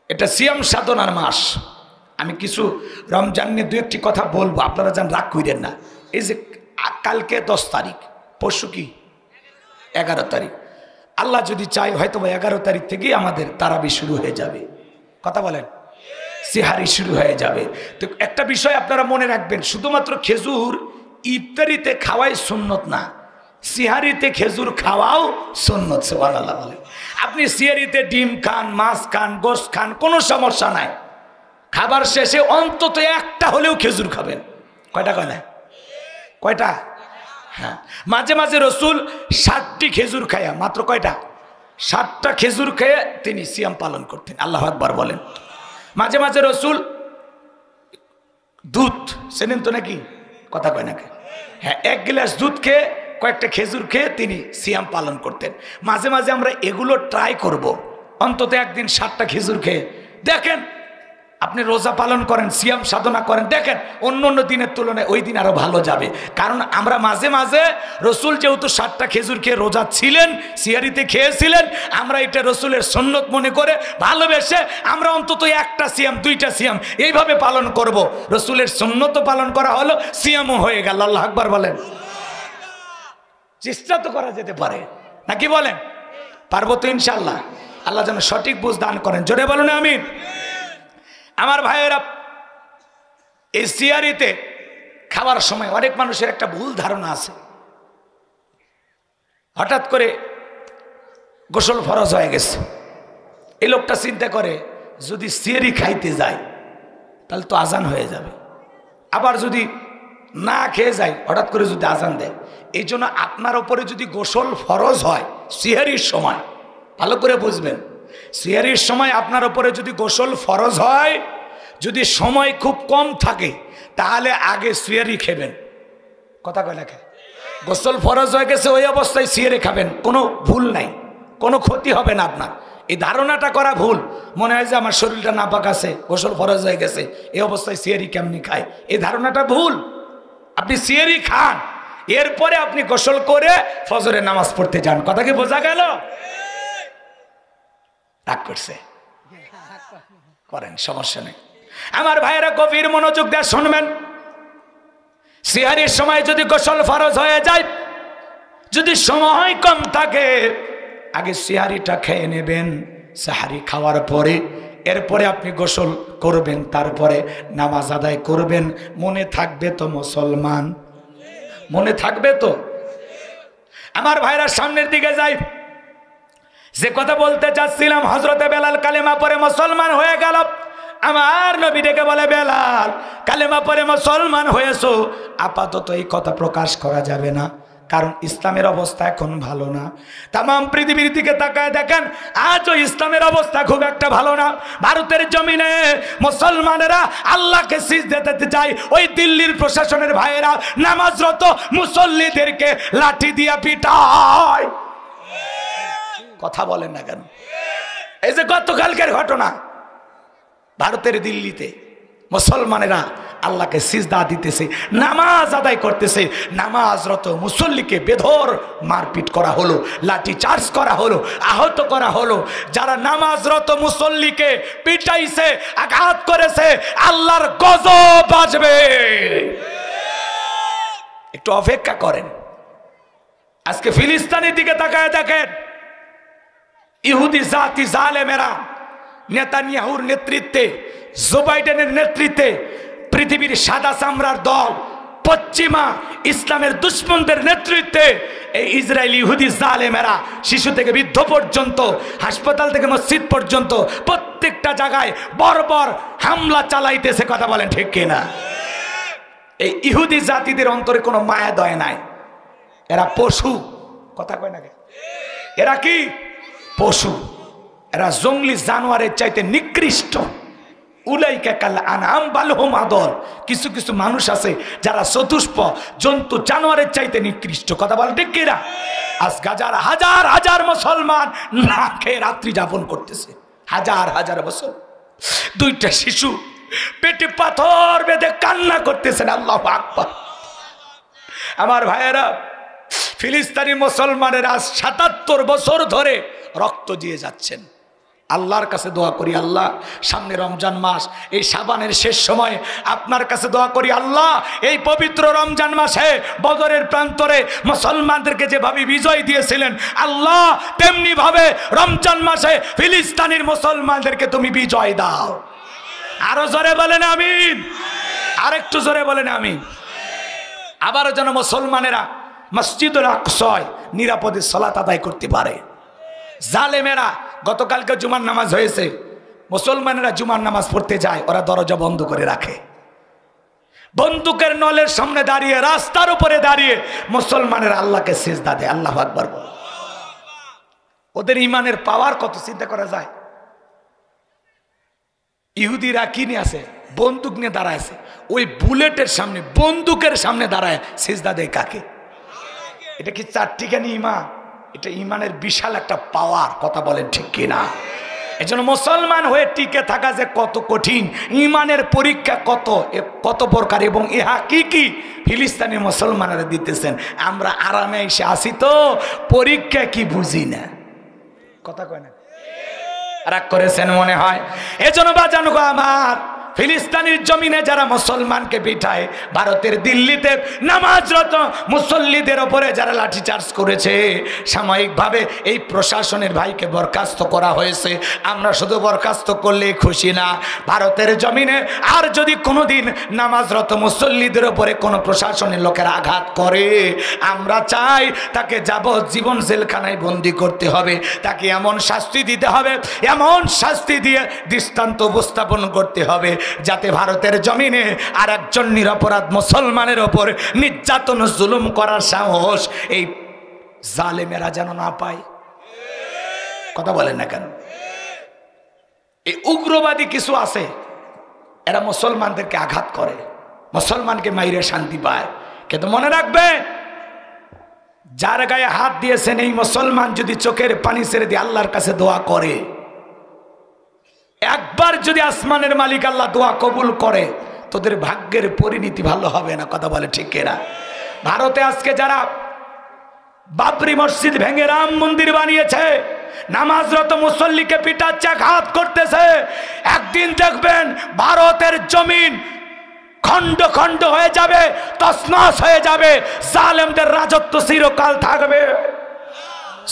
এটা সিয়াম সাধনার মাস। আমি কিছু রমজান নিয়ে দু একটি কথা বলবো, আপনারা যেন রাগ করেন না। এই যে কালকে 10 তারিখ, পরশু কি 11 তারিখ, আল্লাহ যদি চাই হয়তো 11 তারিখ থেকেই আমাদের তারাবি শুরু হয়ে যাবে। কথা বলেন, সিহারি শুরু হয়ে যাবে। তো একটা বিষয় আপনারা মনে রাখবেন, শুধুমাত্র খেজুর ইফতারিতে খাওয়াই সুন্নত না, সিহারিতে খেজুর খাওয়াও সুন্নত। সুবহানাল্লাহ বলেন। আপনি সিহারিতে ডিম খান, মাছ খান, গোশত খান, কোনো সমস্যা নাই। খাবার শেষে অন্তত একটা হলেও খেজুর খাবেন। কয়টা কয় না? কয়টা? হ্যাঁ, মাঝে মাঝে রসুল 60টি খেজুর খায়া, মাত্র কয়টা? 60টা খেজুর খেয়ে তিনি সিয়াম পালন করতেন। আল্লাহু আকবার বলেন। মাঝে মাঝে রসুল দুধ, চেনেন তো নাকি? কথা কয় নাকি? হ্যাঁ, 1 গ্লাস দুধ খেয়ে, কয়েকটা খেজুর খেয়ে তিনি সিয়াম পালন করতেন। মাঝে মাঝে আমরা এগুলো ট্রাই করব, অন্তত একদিন 60টা খেজুর খেয়ে দেখেন। আপনি রোজা পালন করেন, সিয়াম সাধনা করেন, দেখেন অন্য অন্য দিনের তুলনায় ওই দিন আরো ভালো যাবে। কারণ আমরা মাঝে মাঝে রসুল যেহেতু 60টা খেজুর খেয়ে রোজা ছিলেন, সিয়ারিতে খেয়েছিলেন, আমরা এটা রসুলের সুন্নত মনে করে ভালোবেসে আমরা অন্তত 1টা সিয়াম, 2টা সিয়াম এইভাবে পালন করব। রসুলের সুন্নত পালন করা হলো, সিয়ামও হয়ে গেল। আল্লাহু আকবার বলেন। চেষ্টা তো করা যেতে পারে নাকি বলেন? পারবো তো ইনশাআল্লাহ। আল্লাহ যেন সঠিক বুঝ দান করেন। জোরে বলুন আমিন। আমার ভাইয়েরা, এই সিয়ারিতে খাওয়ার সময় অনেক মানুষের একটা ভুল ধারণা আছে। হঠাৎ করে গোসল ফরজ হয়ে গেছে, এই লোকটা চিন্তা করে যদি সিয়ারি খাইতে যায় তাহলে তো আজান হয়ে যাবে। আবার যদি না খেয়ে যায়, হঠাৎ করে যদি আজান দেয়, এই জন্য আপনার ওপরে যদি গোসল ফরজ হয় সিয়ারির সময়, ভালো করে বুঝবেন, সিয়ারির সময় আপনার ওপরে যদি গোসল ফরজ হয়, যদি সময় খুব কম থাকে তাহলে আগে সিয়ারি খাবেন। কথা কয় না? গোসল ফরজ হয়ে গেছে ওই অবস্থায় সিয়ারি খাবেন, কোনো ভুল নাই, কোনো ক্ষতি হবে না আপনার। এই ধারণাটা করা ভুল। মনে হয় যে আমার শরীরটা নাপাক আছে, গোসল ফরজ হয়ে গেছে, এই অবস্থায় সিয়ারি কেমনি খায়, এই ধারণাটা ভুল। আপনি সিয়ারি খান, এরপরে আপনি গোসল করে ফজরের নামাজ পড়তে যান। কথা কি বোঝা গেল? রাগ করছে, করেন, সমস্যা নেই। আমার ভাইয়েরা গভীর মনোযোগ দিয়ে শুনবেন। সিহারির সময় যদি গোসল ফরজ হয়ে যায়, যদি সময় কম থাকে, আগে সিহারিটা খেয়ে নেবেন। সাহারি খাওয়ার পরে এরপরে আপনি গোসল করবেন, তারপরে নামাজ আদায় করবেন। মনে থাকবে তো মুসলমান? মনে থাকবে তো? আমার ভাইরা সামনের দিকে যাই। যে কথা বলতে চাচ্ছিলাম, হযরতে বেলাল কালেমা পড়ে মুসলমান হয়ে গেল। আমার নবী ডেকে বলে, বেলাল কালেমা পড়ে মুসলমান হয়েছো, আপাতত এই কথা প্রকাশ করা যাবে না, কারণ ইসলামের অবস্থা এখন ভালো না। তামাম পৃথিবীর দিকে তাকায় দেখেন, আজও ইসলামের অবস্থা খুব একটা ভালো না। ভারতের জমিনে মুসলমানেরা আল্লাহকে সিজদা দিতে চায়, ওই দিল্লির প্রশাসনের ভাইয়েরা নামাজরত মুসল্লিদেরকে লাঠি দিয়া পিটায়। কথা বলেন না কেন? এই যে গতকালকের ঘটনা, ভারতের দিল্লিতে মুসলমানেরা আল্লাহকে সিজদা দিতেছে, নামাজ আদায় করতেছে, নামাজরত মুসল্লিকে বেধর মারপিট করা হলো, লাঠি চার্জ করা হলো, আহত করা হলো। যারা নামাজরত মুসল্লিকে পিটাইছে, আঘাত করেছে, আল্লাহর গজব আসবে। একটু অপেক্ষা করেন। আজকে ফিলিস্তিনের দিকে তাকায় দেখেন, ইহুদি জাতি জালেমেরা নেতানিয়াহুর নেতৃত্বে, জো বাইডেনের নেতৃত্বে, পৃথিবীর সাদা চামড়ার দল, পশ্চিমা ইসলামের দুশ্মনদের নেতৃত্বে এই ইসরায়েলি ইহুদি জালেমেরা শিশু থেকে বৃদ্ধ পর্যন্ত, হাসপাতাল থেকে মসজিদ পর্যন্ত প্রত্যেকটা জায়গায় বর্বর হামলা চালাইতেছে। কথা বলেন ঠিক কিনা? এই ইহুদি জাতিদের অন্তরে কোনো মায়া দয়া নাই, এরা পশু। কথা কয় না? এরা কি পশু? এরা জঙ্গলি জানোয়ারের চাইতে নিকৃষ্ট। উলাইকা কাল আনআম বাল হুম আদল। কিছু কিছু মানুষ আছে যারা চতুষ্প জন্তু জানোয়ারের চাইতে নিকৃষ্ট। কথা বল ঠিক কিনা? আজ হাজার হাজার মুসলমান না খেয়ে রাত্রি যাপন করতেছে, হাজার হাজার বছর। 2টা শিশু পেটে পাথর বেঁধে কান্না করতেছেন। আল্লাহু আকবার। আমার ভাইয়েরা, ফিলিস্তিনি মুসলমানেরা 77 বছর ধরে রক্ত দিয়ে যাচ্ছেন। আল্লাহর কাছে দোয়া করি, আল্লাহ সামনে রমজান মাস, এই শাবানের শেষ সময় আপনার কাছে দোয়া করি, আল্লাহ এই পবিত্র রমজান মাসে বদরের প্রান্তরে মুসলমানদেরকে যেভাবে বিজয় দিয়েছিলেন, আল্লাহ তেমনি ভাবে রমজান মাসে ফিলিস্তিনের মুসলমানদেরকে তুমি বিজয় দাও। আরো জোরে বলেন আমিন, আরেকটু জোরে বলেন আমিন। আবারও যেন মুসলমানেরা মসজিদুল আকসায় নিরাপদে সালাত আদায় করতে পারে। জালেমেরা, গতকালকে জুমার নামাজ হয়েছে, মুসলমানেরা জুমার নামাজ পড়তে যায়, ওরা দরজা বন্ধ করে রাখে, বন্দুকের নলের সামনে দাঁড়িয়ে, রাস্তার উপরে দাঁড়িয়ে মুসলমানেরা আল্লাহকে সিজদা দেয়। আল্লাহু আকবার। ওদের ইমানের পাওয়ার কত চিন্তা করা যায়। ইহুদিরা কি নিয়ে আছে? বন্দুক নিয়ে দাঁড়ায় আছে, ওই বুলেটের সামনে, বন্দুকের সামনে দাঁড়ায় সিজদা দেয় কাকে? এটা কি চারটিখানি ইমান? এটা ইমানের বিশাল একটা পাওয়ার, কথা বলেন ঠিক কিনা? এজন্য মুসলমান হয়ে টিকে থাকা যে কত কঠিন, ইমানের পরীক্ষা কত প্রকার, এবং ইহা কি কি ফিলিস্তিনি মুসলমানেরা দিতেছেন। আমরা আরামে এসে আসি তো পরীক্ষা কি বুঝি না, কথা কয় না, রাগ করেছেন মনে হয়। এজন্য বাজানো গো আমার, ফিলিস্তিনের জমিনে যারা মুসলমানকে পিটায়, ভারতের দিল্লিতে নামাজরত মুসল্লিদের ওপরে যারা লাঠিচার্জ করেছে, সাময়িকভাবে এই প্রশাসনের ভাইকে বরখাস্ত করা হয়েছে। আমরা শুধু বরখাস্ত করলে খুশি না, ভারতের জমিনে আর যদি কোনোদিন নামাজরত মুসল্লিদের ওপরে কোনো প্রশাসনের লোকের আঘাত করে, আমরা চাই তাকে যাবজ্জীবন জেলখানায় বন্দি করতে হবে, তাকে এমন শাস্তি দিতে হবে, এমন শাস্তি দিয়ে দৃষ্টান্ত উপস্থাপন করতে হবে, যাতে ভারতের জমিনে আর একজন নিরপরাধ মুসলমানের ওপর নির্যাতন জুলুম করার সাহস এই জালেমেরা যেন না পায়। কথা বলেন না কেন? এই উগ্রবাদী কিছু আছে, এরা মুসলমানদেরকে আঘাত করে, মুসলমানকে মাইরে শান্তি পায়। কিন্তু মনে রাখবে, যার গায়ে হাত দিয়েছেন এই মুসলমান যদি চোখের পানি ছেড়ে দিয়ে আল্লাহর কাছে দোয়া করে, একবার যদি আসমানের মালিক আল্লাহ দোয়া কবুল করে, তোদের ভাগ্যের পরিণতি ভালো হবে না। কথা বলে ঠিক কিনা? ভারতে আজকে যারা বাবরি মসজিদ ভেঙে রাম মন্দির বানিয়েছে, নামাজরত মুসল্লিকে পিটাচ্ছে, আঘাত করতেছে, একদিন দেখবেন ভারতের জমিন খণ্ড খণ্ড হয়ে যাবে, তছনছ হয়ে যাবে, জালেমদের রাজত্ব চিরকাল থাকবে।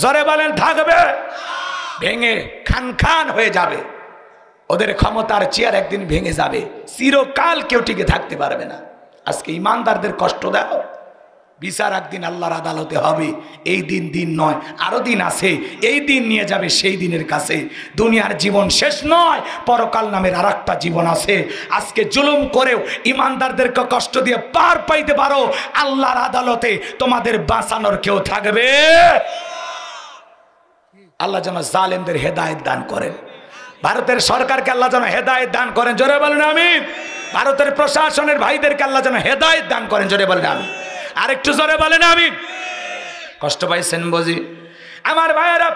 জোরে বলেন থাকবে? ভেঙে খান খান হয়ে যাবে, ওদের ক্ষমতার চেয়ার একদিন ভেঙে যাবে, চিরকাল কেউ টিকে থাকতে পারবে না। আজকে ইমানদারদের কষ্ট দাও, বিচার একদিন আল্লাহর আদালতে হবে। এই দিন দিন নয়, আরো দিন আছে, এই দিন নিয়ে যাবে সেই দিনের কাছে। দুনিয়ার জীবন শেষ নয়, পরকাল নামের আর একটা জীবন আছে। আজকে জুলুম করেও ইমানদারদেরকে কষ্ট দিয়ে পার পাইতে পারো, আল্লাহর আদালতে তোমাদের বাঁচানোর কেউ থাকবে। আল্লাহ যেন জালেমদের হেদায়েত দান করেন, ভারতের সরকারকে আল্লাহ যেন হেদায়েত দান করেন। জোরে বলেন আমিন। ভারতের প্রশাসনের ভাইদেরকে আল্লাহ যেন হেদায়েত দান করেন। জোরে বলেন আমিন। আরেকটু জোরে বলেন আমিন। কষ্ট পাইছেন বুঝি আমার ভাইয়েরা?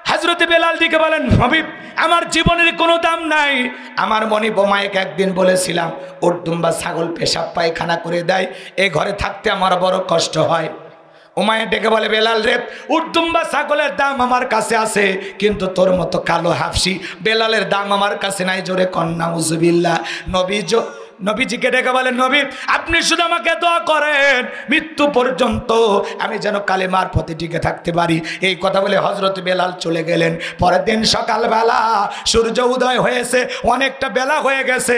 হযরত বেলাল দিকে বলেন, হাবিব আমার জীবনের কোনো দাম নাই। আমার মনি বোমায়েকে একদিন বলেছিলাম, ওর দুম্বা ছাগল পেশাব পায়খানা করে দেয়, এই ঘরে থাকতে আমার বড় কষ্ট হয়। উমায়ে ডেকে বলে, বেলাল রে, উর্দুম্বা ছাগলের দাম আমার কাছে আছে, কিন্তু তোর মতো কালো হাফসি বেলালের দাম আমার কাছে নাই। জোরে কন্যা উযুবিল্লাহ। নবীজিকে ডেকে বলেন, নবী আপনি শুধু আমাকে দোয়া করেন মৃত্যু পর্যন্ত আমি যেন কালেমার পথে টিকে থাকতে পারি। এই কথা বলে হযরত বেলাল চলে গেলেন। পরের দিন সকালবেলা সূর্য উদয় হয়েছে, অনেকটা বেলা হয়ে গেছে।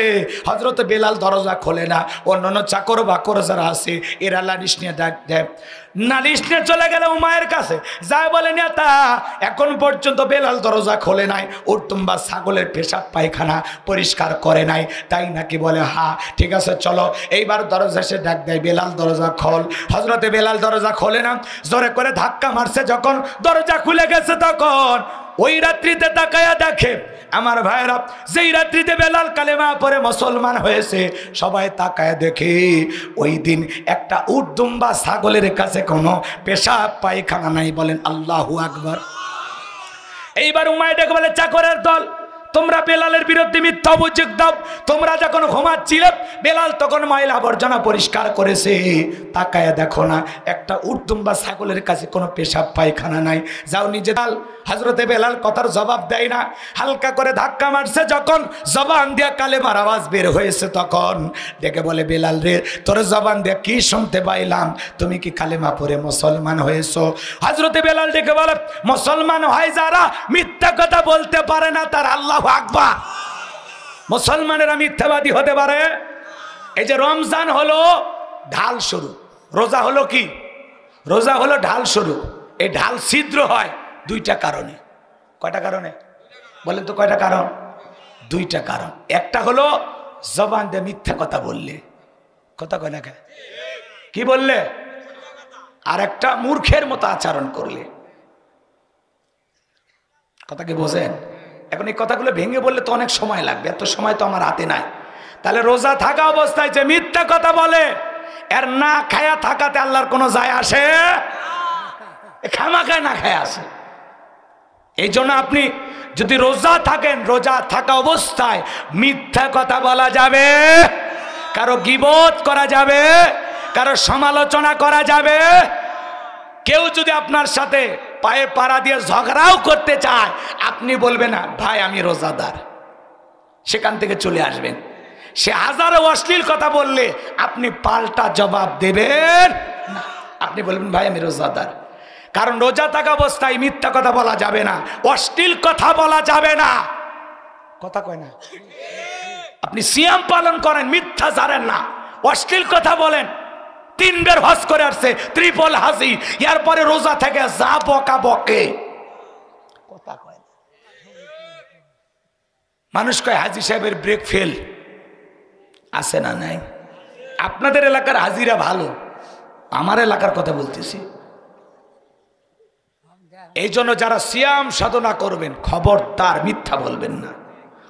হযরত বেলাল দরজা খোলে না, অন্যান্য চাকর বাকর যারা আছে এরা লালিশ নিয়ে ডাক দেয়। নালিশ নিয়ে চলে গেল উমায়ের কাছে, যায় বলে, নেতা এখন পর্যন্ত বেলাল দরজা খোলে নাই, উর্দুম্বা ছাগলের পেশাব পায়খানা পরিষ্কার করে নাই, তাই নাকি? বলে হ্যাঁ, ঠিক আছে চলো। এইবার দরজা সে ডাক দেয়, বেলাল দরজা খোল। হযরতে বেলাল দরজা খোলে না, জোরে করে ধাক্কা মারছে, যখন দরজা খুলে গেছে তখন ওই রাত্রিতে তাকায়া দেখে আমার ভাইরা, যেই রাত্রিতে বেলাল কালেমা পড়ে মুসলমান হয়েছে, সবাই তাকায়া দেখে ওই দিন একটা উর্দুম্বা ছাগলের কাছে কোনো পেশাব পায়খানা নাই। বলেন আল্লাহু আকবার। এইবার উমাইয়া ডেকে বলে, চাকরের দল তোমরা বেলালের বিরুদ্ধে মিথ্যা অভিযোগ দাও। তোমরা যখন ঘুমাচ্ছিলে বেলাল তখন ময়লা আবর্জনা পরিষ্কার করেছে, তাকায়া দেখো না একটা উর্দুম্বা ছাগলের কাছে কোনো পেশাব পায়খানা নাই, যাও নিজে দাল। হযরতে বেলাল কথার জবাব দেয় না, হালকা করে ধাক্কা মারছে, যখন জবান দিয়া কালেমার আওয়াজ বের হয়েছে তখন ডেকে বলে, বেলাল রে তোর জবান দিয়া কি শুনতে পাইলাম, তুমি কি কালেমা পড়ে মুসলমান হয়েছো? হযরতে বেলাল ডেকে বলে, মুসলমান হয় যারা মিথ্যা কথা বলতে পারে না তার আল্লাহু আকবার। মুসলমানেরা মিথ্যাবাদী হতে পারে? এই যে রমজান হলো ঢাল শুরু, রোজা হলো কি? রোজা হলো ঢাল শুরু। এই ঢাল ছিদ্র হয় দুইটা কারণে। কয়টা কারণে বলেন তো? কয়টা কারণ? দুইটা কারণ। একটা হলো জবান দিয়ে মিথ্যা কথা বললে, কথা কয় না কি বললে, আর একটা মূর্খের মতো আচরণ করলে। কথা কি বোঝেন? এখন এই কথাগুলো ভেঙে বললে তো অনেক সময় লাগবে, এত সময় তো আমার হাতে নাই। তাহলে রোজা থাকা অবস্থায় যে মিথ্যা কথা বলে এর না খায়া থাকাতে আল্লাহর কোনো যায় আসে? খামাখায় না খায় আসে। এই জন্য আপনি যদি রোজা থাকেন, রোজা থাকা অবস্থায় মিথ্যা কথা বলা যাবে, কারো গীবত করা যাবে, কারো সমালোচনা করা যাবে। কেউ যদি আপনার সাথে পায়ে পাড়া দিয়ে ঝগড়াও করতে চায়, আপনি বলবেন না ভাই আমি রোজাদার, সেখান থেকে চলে আসবেন। সে হাজারো অশ্লীল কথা বললে আপনি পাল্টা জবাব দেবেন না, আপনি বলবেন ভাই আমি রোজাদার। কারণ রোজা থাকা অবস্থায় মিথ্যা কথা বলা যাবে না, অশ্লীল কথা বলা যাবে না। কথা কয় না? আপনি সিয়াম পালন করেন, মিথ্যা জানেন না, অশ্লীল কথা বলেন, 3 বের হজ করে আসছে, ট্রিপল হাজি, এরপরে রোজা থেকে যা বকা বকে। কথা কয় না। মানুষ কয় হাজি সাহেবের ব্রেক ফেল আছে না নাই? আপনাদের এলাকার হাজিরা ভালো, আমার এলাকার কথা বলতেছি। এই জন্য যারা সিয়াম সাধনা করবেন খবরদার মিথ্যা বলবেন না,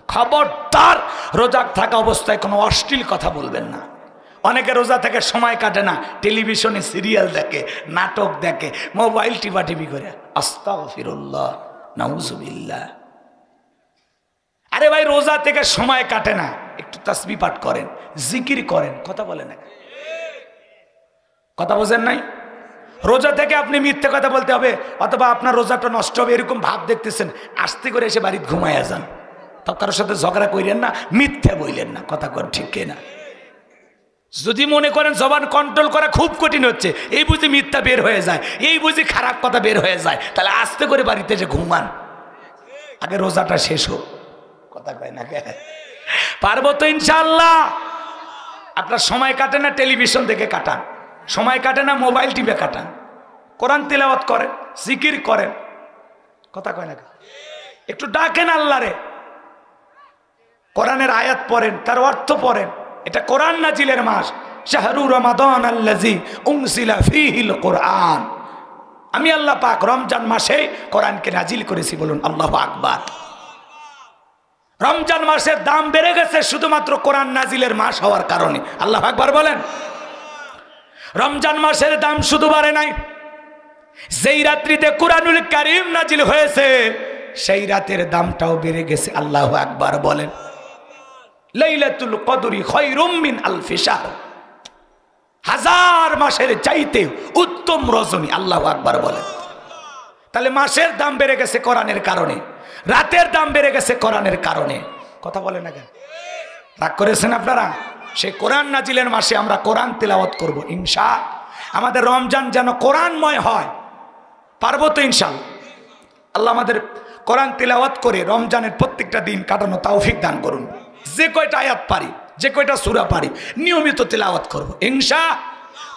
খবরদার রোজা থাকা অবস্থায় কোনো অশ্লীল কথা বলবেন না। অনেকে রোজা থেকে সময় কাটে না, টেলিভিশনে সিরিয়াল দেখে, নাটক দেখে, মোবাইল টিপাটিপি করে। আস্তাগফিরুল্লাহ, নাউজুবিল্লাহ। আরে ভাই রোজা থেকে সময় কাটে না, একটু তাসবিহ পাঠ করেন, জিকির করেন, কথা বলেন না, কথা বোঝেন নাই? রোজা থেকে আপনি মিথ্যে কথা বলতে হবে, অথবা আপনার রোজাটা নষ্ট হবে এরকম ভাব দেখতেছেন, আস্তে করে এসে বাড়িতে ঘুমাইয়া যান। তো কারোর সাথে ঝগড়া করেন না, মিথ্যে বললেন না, কথা কর ঠিক কিনা? যদি মনে করেন জবান কন্ট্রোল করা খুব কঠিন হচ্ছে, এই বুঝি মিথ্যা বের হয়ে যায়, এই বুঝি খারাপ কথা বের হয়ে যায়, তাহলে আস্তে করে বাড়িতে এসে ঘুমান, আগে রোজাটা শেষ হোক। কথা কয় না? পারবো তো ইনশাআল্লাহ। আপনার সময় কাটে না টেলিভিশন দেখে কাটান, সময় কাটে না মোবাইল টিপে কাটান, কোরআন তিলাওয়াত করেন, জিকির করেন, কথা কয় না? একটু ডাকেন আল্লাহরে, কোরআনের আয়াত পড়েন, তার অর্থ পড়েন। এটা কোরআন নাজিলের মাস, শাহরু রমাদান আল্লাযী উনজিলা ফীহিল কোরআন। আমি আল্লাহ পাক রমজান মাসে কোরআনকে নাজিল করেছি, বলুন আল্লাহু আকবার। রমজান মাসের দাম বেড়ে গেছে শুধুমাত্র কোরআন নাজিলের মাস হওয়ার কারণে, আল্লাহু আকবার বলেন। রমজান মাসের দাম শুধু বাড়ে নাই, যেই রাত্রিতে কুরআনুল কারীম নাজিল হয়েছে সেই রাতের দামটাও বেড়ে গেছে, আল্লাহু আকবার বলেন। লাইলাতুল কদরি খায়রুম মিন আলফি শাহর, 1000 মাসের চাইতে উত্তম রজনী, আল্লাহু আকবার বলেন। তাহলে মাসের দাম বেড়ে গেছে কোরআনের কারণে, রাতের দাম বেড়ে গেছে কোরআনের কারণে, কথা বলেন না কেন? রাগ করেছেন আপনারা? সেই কোরআন নাজিলের মাসে আমরা কোরআন তেলাওয়াত করব ইনশাআল্লাহ। আমাদের রমজান যেন কোরআনময় হয়, পারবো তো ইনশাআল্লাহ? আল্লাহ আমাদের কোরআন তেলাওয়াত করে রমজানের প্রত্যেকটা দিন কাটানো তৌফিক দান করুন। যে কয়টা আয়াত পারি, যে কয়টা সূরা পারি নিয়মিত তেলাওয়াত করব ইনশাআল্লাহ।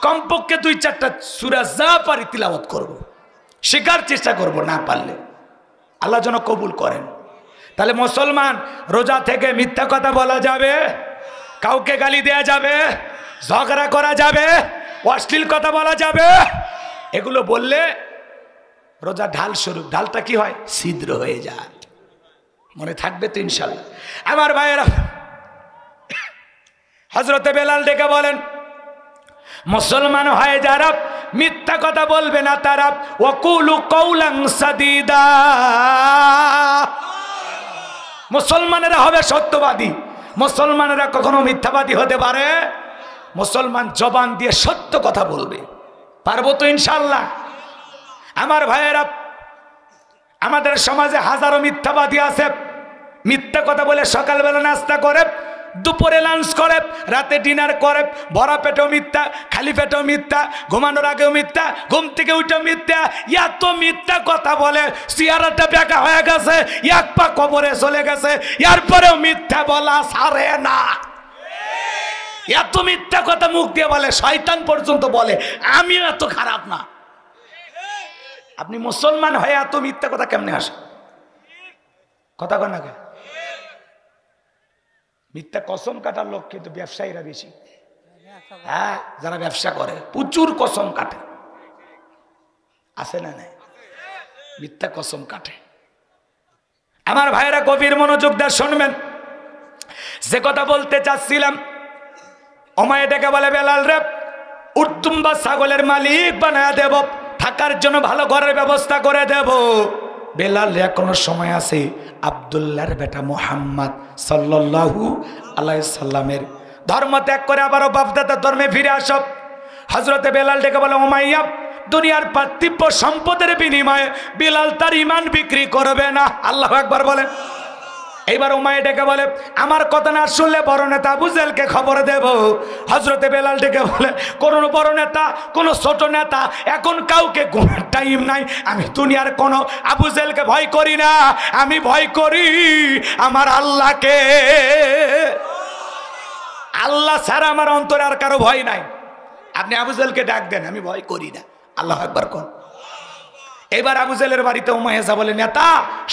কমপক্ষে 2-4টা সূরা যা পারি তেলাওয়াত করব, শেখার চেষ্টা করব, না পারলে আল্লাহ যেন কবুল করেন। তাহলে মুসলমান রোজা থেকে মিথ্যা কথা বলা যাবে, কাউকে গালি দেয়া যাবে, ঝগড়া করা যাবে, অশ্লীল কথা বলা যাবে। এগুলো বললে রোজা ঢাল স্বরূপ, ঢালটা কি হয়? ছিদ্র হয়ে যায়। মনে থাকবে তো ইনশাল্লাহ? আমার ভাইয়েরা, হযরতে বেলাল ডেকে বলেন, মুসলমান হয় যারা মিথ্যা কথা বলবে না তারা ওয়াকুলু কওলান সাদীদা, মুসলমানেরা হবে সত্যবাদী। মুসলমানেরা কখনো মিথ্যাবাদী হতে পারে? মুসলমান জবান দিয়ে সত্য কথা বলবে। পারবো তো ইনশাআল্লাহ? আমার ভাইয়েরা, আমাদের সমাজে হাজারো মিথ্যাবাদী আছে। মিথ্যা কথা বলে সকালবেলা নাস্তা করে, দুপুরে লাঞ্চ করে, রাতে ডিনার করে, ভরা পেটেও মিথ্যা, খালি পেটেও মিথ্যা, ঘুমানোর আগেও মিথ্যা, ঘুম থেকে উঠেও মিথ্যা। এত মিথ্যা কথা বলে চেহারাটা বেঁকা হয়ে গেছে, এক পা কবরে চলে গেছে, এরপরেও মিথ্যা বলা ছাড়ে না। এত মিথ্যা কথা মুখ দিয়ে বলে, শয়তান পর্যন্ত বলে আমি এত খারাপ না। আপনি মুসলমান হয়ে এত মিথ্যা কথা কেমনে আসে? কথা কন না কে? মিথ্যা কসম কাটার লোক কিন্তু ব্যবসায়ীরা বেশি। হ্যাঁ, যারা ব্যবসা করে প্রচুর কসম কাটে, আছে না? নাই, মিথ্যা কসম কাটে। আমার ভাইরা গভীর মনোযোগ দিয়ে শুনবেন, যে কথা বলতে চাচ্ছিলাম। ওমায়ে ডেকে বলে, বেলাল রে, উর্তুম্বা ছাগলের মালিক বানায়া দেব, থাকার জন্য ভালো ঘরের ব্যবস্থা করে দেব। বেলাল এখনো সময় আছে। আব্দুল্লাহর বেটা মুহাম্মদ সাল্লাল্লাহু আলাইহি সাল্লামের ধর্ম ত্যাগ করে আবারও বাপদাদার ধর্মে ফিরে আসব। হযরতে বেলাল ডেকে বলে, উমাইয়া, দুনিয়ার পার্থিব সম্পদের বিনিময়ে বেলাল তার ঈমান বিক্রি করবে না। আল্লাহু আকবার বলেন। এইবার উমাইয়া ডেকে বলে, আমার কথা না শুনলে বড় নেতা আবু জেহেলকে খবর দেব। হযরতে বেলাল ডেকে বলে, কোন বড় নেতা, কোন ছোট নেতা, এখন কাউকে ঘুমের টাইম নাই। আমি দুনিয়ার কোন আবু জেহেলকে ভয় করি না, আমি ভয় করি আমার আল্লাহকে। আল্লাহ ছাড়া আমার অন্তরে আর কারো ভয় নাই। আপনি আবু জেহেলকে ডাক দেন, আমি ভয় করি না। আল্লাহু আকবার কোন। এবার আবু জেহেলের বাড়িতে উমাইয়া বলে, নেতা,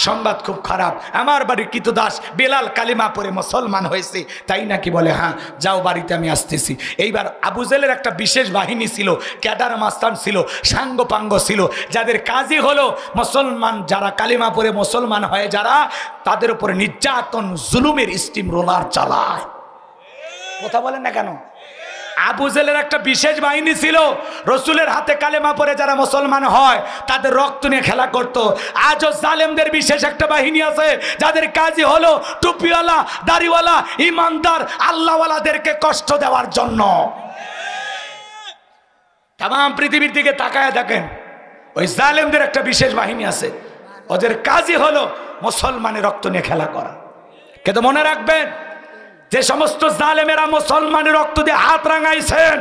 সংবাদ খুব খারাপ, আমার বাড়ির কৃতদাস বেলাল কালিমা পড়ে মুসলমান হয়েছে। তাই নাকি? বলে, হ্যাঁ, যাও, বাড়িতে আমি আসতেছি। এইবার আবু জেহেলের একটা বিশেষ বাহিনী ছিল, ক্যাডার মাস্তান ছিল, সাঙ্গপাঙ্গ ছিল, যাদের কাজই হলো মুসলমান যারা কালিমা পড়ে মুসলমান হয় যারা, তাদের উপরে নির্যাতন জুলুমের স্টিম রোলার চালায়। কথা বলেন না কেন? আবু জেহেলের একটা বিশেষ বাহিনী ছিল, রসুলের হাতে কালেমা পড়ে যারা মুসলমান হয় তাদের রক্ত নিয়ে খেলা করত। আজও জালেমদের বিশেষ একটা বাহিনী আছে, যাদের কাজই হলো টুপিওয়ালা, দাড়িওয়ালা, ইমানদার, আল্লাহওয়ালাদেরকে কষ্ট দেওয়ার জন্য। তাম পৃথিবীর দিকে তাকায় দেখেন, ওই জালেমদের একটা বিশেষ বাহিনী আছে, ওদের কাজই হলো মুসলমানের রক্ত নিয়ে খেলা করা। কিন্তু মনে রাখবেন, যে সমস্ত জালেমেরা মুসলমানের রক্ত দিয়ে হাত রাঙাইছেন,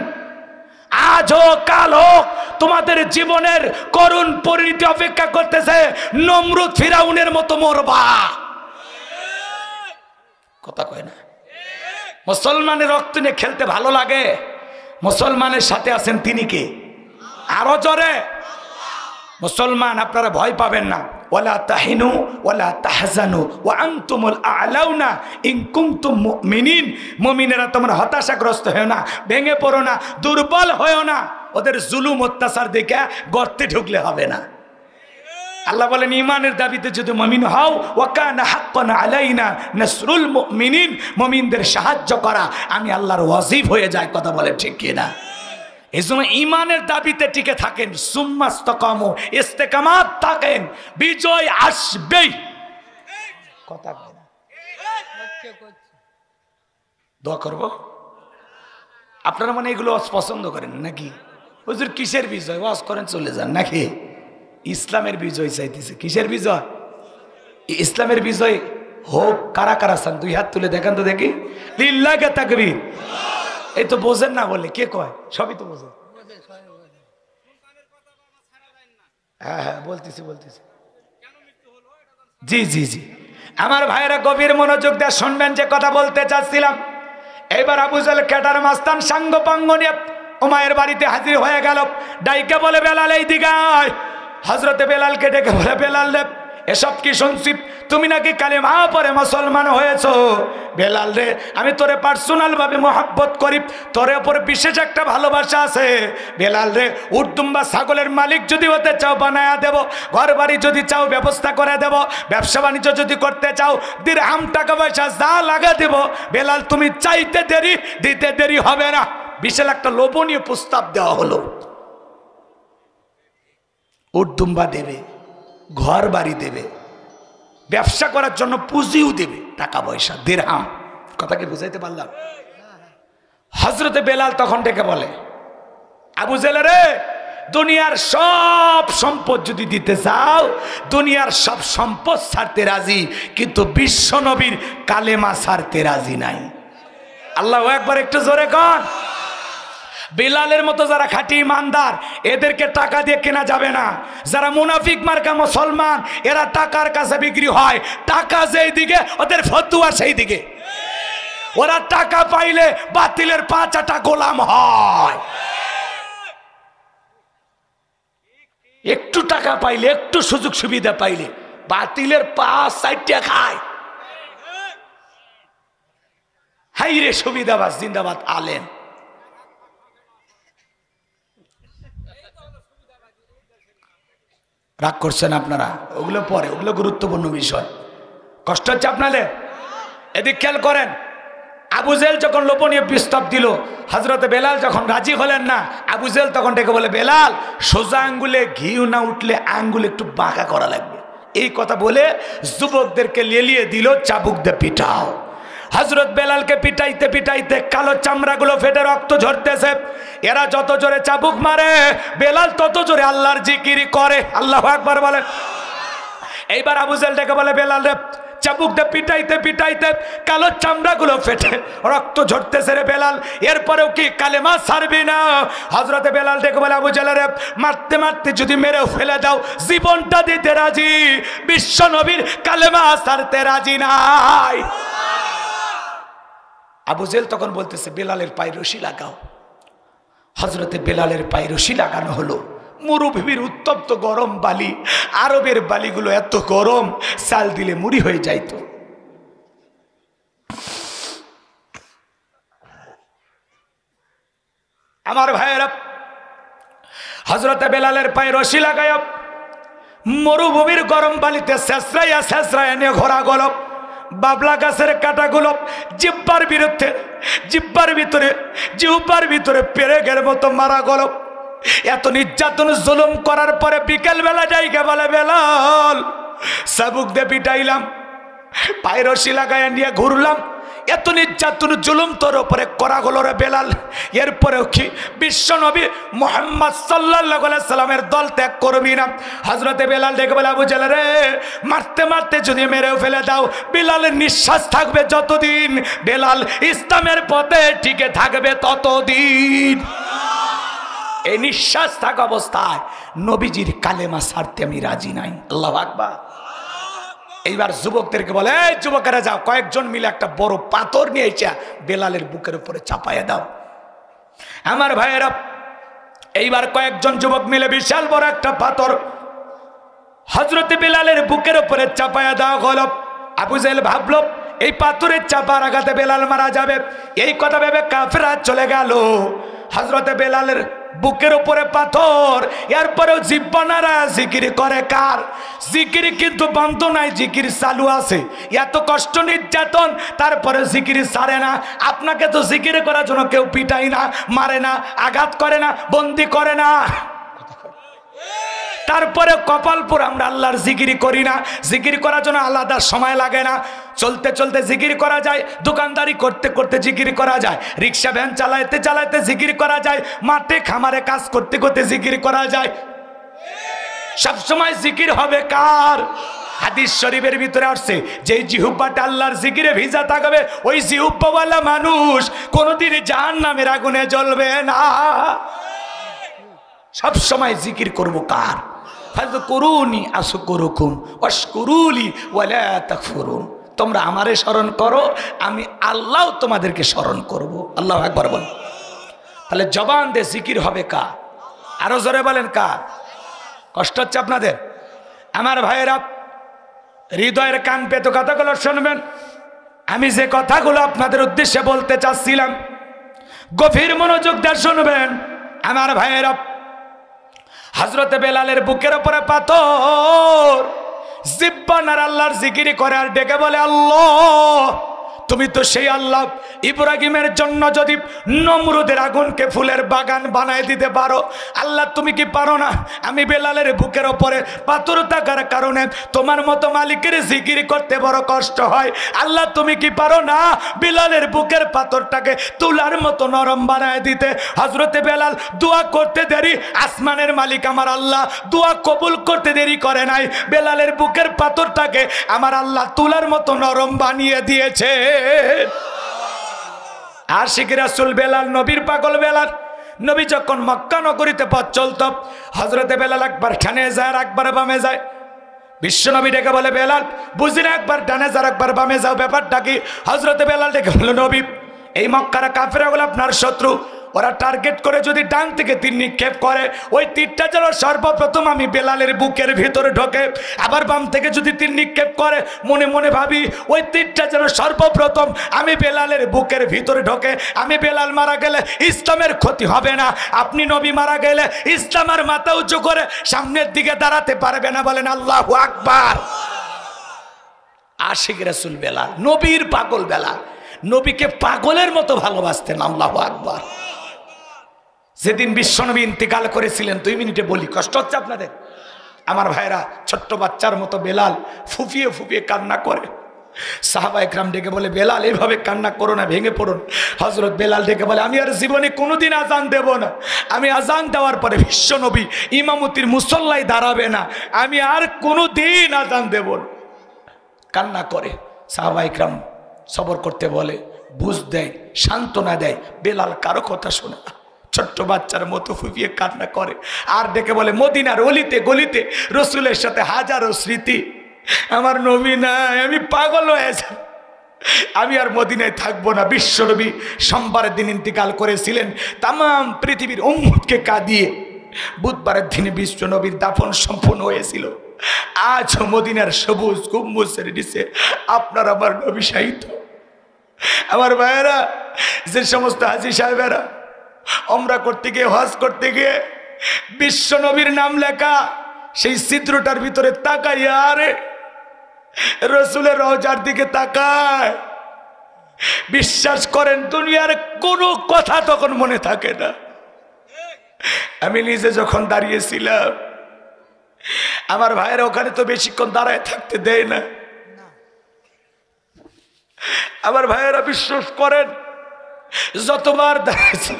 আজও কাল হোক তোমাদের জীবনের করুণ পরিণতি অপেক্ষা করতেছে। নমরুদ ফিরাউনের মতো মরবা। কথা কয় না? মুসলমানের রক্ত নিয়ে খেলতে ভালো লাগে। মুসলমানের সাথে আছেন তিনি কে? আরো জোরে। মুসলমান, আপনারা ভয় পাবেন না। ওয়ালা তাহিনু ওয়ালা তাহজানু ওয়া আনতুমুল আ'লাউনা ইন কুনতুম মুমিনিন। মুমিনেরা তোমরা হতাশাগ্রস্ত হও না, ভেঙে পড়ো না, দুর্বল হও না। ওদের জুলুম অত্যাচার দেখে গর্তে ঢুকলে হবে না। আল্লাহ বলেন, ঈমানের দাবিতে যদি মুমিন হও, ওয়া কানা হাক্কান আলাইনা নাসরুল মুমিনিন, মুমিনদের সাহায্য করা আমি আল্লাহর ওয়াজিব হয়ে যায়। কথা বলে ঠিক কি না? এই জন্য ঈমানের দাবিতে টিকে থাকেন, সুম্মাস্তাকামু, ইস্তেকামাত থাকেন, বিজয় আসবেই। কথা কয় না? দোয়া করব। আপনারা মানে এগুলো পছন্দ করেন নাকি? হুজুর কিসের বিজয়? ওয়াজ করেন চলে যান নাকি? ইসলামের বিজয় চাইতেছে। কিসের বিজয়? ইসলামের বিজয় হোক। কারা কারা চান? দুই হাত তুলে দেখান তো দেখি। লিল্লাহি তাকবীর। এই তো বোঝেন না বলে কে কয়? সবই তো বোঝেন। হ্যাঁ হ্যাঁ, বলতেছি। জি জি জি, আমার ভাইয়েরা গভীর মনোযোগ দিয়ে শুনবেন যে কথা বলতে চাচ্ছিলাম। এইবার আবু জেহেল ক্যাডার মাস্তান সাঙ্গপাঙ্গ নিয়ে উমাইয়ের বাড়িতে হাজির হয়ে গেল। ডাইকে বলে, বেলাল এই দিকে আয়। হযরতে বেলালকে ডেকে বলে, বেলাল রে, এসব কি শুনছি? তুমি নাকি কালেমা পড়ে মুসলমান হয়েছো। বেলাল রে, আমি তোরে পার্সোনাল ভাবে মহব্বত করি, তোর উপর বিশেষ একটা ভালোবাসা আছে। বেলাল রে, উর্দুম্বা ছাগলের মালিক যদি হতে চাও বানায়া দেব, ঘর বাড়ি যদি চাও ব্যবস্থা করে দেব, ব্যবসা বাণিজ্য যদি করতে চাও দিরহাম টাকা পয়সা যা লাগা দেব। বেলাল, তুমি চাইতে দেরি, দিতে দেরি হবে না। বিশাল একটা লোভনীয় প্রস্তাব দেওয়া হলো। উর্দুম্বা দেবে, ঘর বাড়ি দেবে, ব্যবসা করার জন্য পুঁজিও দেবে। টাকা পয়সা, দিরহাম। কথা কি বুঝাইতে পারলাম? হযরতে বেলাল তখন ডেকে বলে, আবু জেহেল রে, দুনিয়ার সব সম্পদ যদি দিতে চাও, দুনিয়ার সব সম্পদ ছাড়তে রাজি, কিন্তু বিশ্ব নবীর কালেমা ছাড়তে রাজি নাই। আল্লাহু আকবার, একটু জোরে কন। বেলালের মতো যারা খাঁটি ইমানদার, এদেরকে টাকা দিয়ে কেনা যাবে না। যারা মুনাফিক মার্কা মুসলমান, এরা টাকার কাছে বিক্রি হয়। টাকা যেই দিকে, ওদের ফতুয়া সেই দিকে। ওরা টাকা পাইলে বাতিলের 5টা গোলাম হয়। একটু টাকা পাইলে, একটু সুযোগ সুবিধা পাইলে বাতিলের 5-4টা খায়। হাই রে সুবিধাবাদ, জিন্দাবাদ আলেম। রাগ করছেন আপনারা? ওগুলো পরে, ওগুলো গুরুত্বপূর্ণ বিষয়। কষ্ট হচ্ছে আপনাদের? এদিক খেয়াল করেন। আবু জেহেল যখন লোভনীয় প্রস্তাব দিল, হযরতে বেলাল যখন রাজি হলেন না, আবু জেহেল তখন ডেকে বলে, বেলাল, সোজা আঙ্গুলে ঘিউ না উঠলে আঙ্গুল একটু বাঁকা করা লাগবে। এই কথা বলে যুবকদেরকে লেলিয়ে দিল, চাবুক দিয়ে পিটাও। হযরত বেলালকে পিটাইতে পিটাইতে কালো চামড়াগুলো ফেটে রক্ত ঝরতেছে। এরা যত জোরে চাবুক মারে, বেলাল তত জোরে আল্লাহর জিকির করে। আল্লাহু আকবার বলেন। এইবার আবু জেহেল ডেকে বলে, বেলাল রে, চাবুক দিয়ে পিটাইতে পিটাইতে কালো চামড়াগুলো ফেটে রক্ত ঝরতেছে রে বেলাল, এরপরেও কি কালেমা ছাড়বি না? হযরতে বেলাল ডেকে বলে, আবু জেহেল রে, মারতে মারতে যদি মেরেও ফেলে দাও, জীবনটা দিতে রাজি, বিশ্ব নবীর কালেমা ছাড়তে রাজি নাই। আবু জেহেল তখন বলতেছে, বেলালের পায়ে রশি লাগাও। হযরতে বেলালের পায়ে রশি লাগানো হলো। মরুভূমির উত্তপ্ত গরম বালি, আরবের বালিগুলো এত গরম, চাল দিলে মুড়ি হয়ে যাইত। আমার ভাইয়েরা, হযরতে বেলালের পায়ে রশি লাগায় মরুভূমির গরম বালিতে ছেঁচড়াইয়া ছেঁচড়াইয়া নিয়ে ঘোরা গেল। বাবলা গাছের কাঁটাগুলো জিহ্বার বিরুদ্ধে, জিহ্বার ভিতরে পেরেকের মতো মারা গেল। এত নির্যাতন জুলুম করার পরে বিকেল বেলা যাইকে বলে, বেলাল, চাবুক দিয়ে পিটাইলাম, পায়ে রশি লাগাইয়া নিয়ে ঘুরলাম, এত নির্যাতন জুলুম তোর উপরে করা হলো রে বেলাল, এরপরেও কি বিশ্ব নবী মুহাম্মদ সাল্লাল্লাহু আলাইহি সাল্লামের দল ত্যাগ করবি না? হযরতে বেলাল দেখে বলে, আবু জেহেল রে, মারতে মারতে যদি মেরেও ফেলে দাও, বেলালের নিঃশ্বাস থাকবে যতদিন, বেলাল ইসলামের পথে টিকে থাকবে ততদিন। এই নিঃশ্বাস থাকা অবস্থায় নবীজির কালেমা ছাড়তে আমি রাজি নাই। আল্লাহু আকবার। এইবার যুবকদেরকে বলে, এই যুবকেরা যাও, কয়েকজন মিলে একটা বড় পাথর নিয়ে এসে বেলালের বুকের উপরে চাপাইয়া দাও। আমার ভাইয়েরা, এইবার কয়েকজন যুবক মিলে বিশাল বড় একটা পাথর হযরতে বেলালের বুকের উপরে চাপাইয়া দেওয়া হলো। আবু জেহেল ভাবলো, এই পাথরের চাপার আঘাতে বেলাল মারা যাবে। এই কথা ভেবে কাফেররা চলে গেল। হযরতে বেলালের বুকের উপরে পাথর, এরপরেও জিহ্বা নাড়ায়া জিকির করে। কার জিকির কিন্তু বন্ধ নাই, জিকির চালু আছে। এত কষ্ট নির্যাতন, তারপরে জিকির ছাড়ে না। আপনাকে তো জিকির করার জন্য কেউ পিটাই না, মারে না, আঘাত করে না, বন্দি করে না। তারপরে কপালপুর আমরা আল্লাহর জিকির করি না। জিকির করার জন্য আলাদা সময় লাগে না। চলতে চলতে জিকির করা যায়, দোকানদারি করতে করতে জিকির করা যায়, রিক্সা ভ্যান চালাইতে চালাইতে জিকির করা যায়, মাঠে খামারে কাজ করতে করতে জিকির করা যায়। সব সময় জিকির হবে কার? হাদিস শরীফের ভিতরে আসছে, যে জিহ্বাটা আল্লাহর জিকিরে ভিজা থাকবে, ওই জিহ্বাওয়ালা মানুষ কোনোদিন জাহান্নামের আগুনে জ্বলবে না। সব সময় জিকির করব কার? ফাযকুরুনি আযকুরুকুম ওয়াশকুরুলি ওয়ালা তাকফুরুন। তোমরা আমারে স্মরণ করো, আমি আল্লাহ তোমাদেরকে স্মরণ করব। আল্লাহু আকবার বল। তাহলে জবান দিয়ে জিকির হবে কার? আরো জোরে বলেন কার? কষ্ট হচ্ছে আপনাদের? আমার ভাইয়েরা, হৃদয়ের কান পেতে কথাগুলো শুনবেন। আমি যে কথাগুলো আপনাদের উদ্দেশ্যে বলতে চাচ্ছিলাম, গভীর মনোযোগ দিয়ে শুনবেন। আমার ভাইয়েরা, হযরতে বেলালের বুকের উপরে পাথর, জিহ্বা নাড়া আল্লাহর জিকির করে আর ডেকে বলে, আল্লাহ তুমি তো সেই আল্লাহ ইব্রাহিমের জন্য যদি নমরুদের আগুনকে ফুলের বাগান বানায় দিতে পারো, আল্লাহ তুমি কি পারো না আমি বেলালের বুকের ওপরে পাথর থাকার কারণে তোমার মতো মালিকের জিকির করতে বড় কষ্ট হয়, আল্লাহ তুমি কি পারো না বেলালের বুকের পাথরটাকে তুলার মতো নরম বানায় দিতে? হযরতে বেলাল দোয়া করতে দেরি, আসমানের মালিক আমার আল্লাহ দোয়া কবুল করতে দেরি করে নাই, বেলালের বুকের পাথরটাকে আমার আল্লাহ তুলার মতো নরম বানিয়ে দিয়েছে। আশিক রাসূল বেলাল, নবীর পাগল বেলাল। নবী যখন মক্কা নগরীতে পথ চলত, হযরতে বেলাল একবার ডানে যায় একবার বামে যায়। বিশ্ব নবী ডেকে বলে, বেলাল বুঝি না, একবার ডানে যাও একবার বামে যাও, ব্যাপারটা কি? হযরতে বেলাল ডেকে বলল, নবী এই মক্কার কাফেররা হলো আপনার শত্রু, ওরা টার্গেট করে যদি ডান থেকে তীর নিক্ষেপ করে, ওই তীরটা যেন সর্বপ্রথম আমি বেলালের বুকের ভিতরে ঢোকে, আবার বাম থেকে যদি তীর নিক্ষেপ করে মনে মনে ভাবি ওই তীরটা যেন সর্বপ্রথম আমি বেলালের বুকের ভিতরে ঢোকে। আমি বেলাল মারা গেলে ইসলামের ক্ষতি হবে না, আপনি নবী মারা গেলে ইসলামের মাথা উঁচু করে সামনের দিকে দাঁড়াতে পারবে না। বলেন আল্লাহু আকবার। আশিক রাসূল বেলাল, নবীর পাগল বেলাল, নবীকে পাগলের মতো ভালোবাসতেন। আল্লাহু আকবার। যেদিন বিশ্বনবী ইন্তেকাল করেছিলেন, 2 মিনিটে বলি, কষ্ট হচ্ছে আপনাদের? আমার ভাইরা, ছোট্ট বাচ্চার মতো বেলাল ফুফিয়ে ফুফিয়ে কান্না করে। সাহাবা একরাম ডেকে বলে, বেলাল এভাবে কান্না করো না, ভেঙে পড়ুন। হযরত বেলাল ডেকে বলে, আমি আর জীবনে কোনোদিন আজান দেব না, আমি আজান দেওয়ার পরে বিশ্বনবী ইমামতির মুসল্লায় দাঁড়াবে না, আমি আর কোনোদিন আজান দেব না। কান্না করে। সাহাবা একরাম সবর করতে বলে, বুঝ দেয়, সান্ত্বনা দেয়, বেলাল কারো কথা শোনে না, ছোট্ট বাচ্চার মতো ফুপিয়ে কান্না করে। আর ডেকে বলে, মদিনার অলিতে গলিতে রসুলের সাথে হাজারো স্মৃতি, আমার নবী নাই, আমি পাগল হয়েছি, আমি আর মদিনায় থাকবো না। বিশ্বনবী সোমবারের দিন ইন্তিকাল করেছিলেন, তাম পৃথিবীর উম্মতকে কাঁদিয়ে বুধবারের দিনে বিশ্বনবীর দাফন সম্পন্ন হয়েছিল। আজ মদিনার সবুজ গম্বুজের নিচে আপনার আমার নবী শাহিদ। আমার ভাইয়েরা, যে সমস্ত হাজী সাহেবেরা ওমরা করতে গিয়ে, হজ করতে গিয়ে বিশ্ব নবীর নাম লেখা সেই ছিদ্রটার ভিতরে তাকায়, আরে রসুলের রওজার দিকে তাকায়, বিশ্বাস করেন দুনিয়ার কোনো কথা তখন মনে থাকে না। আমি নিজে যখন দাঁড়িয়েছিলাম, আমার ভাইয়েরা ওখানে তো বেশিক্ষণ দাঁড়ায় থাকতে দেয় না। আমার ভাইয়েরা বিশ্বাস করেন, যতবার দাঁড়িয়েছি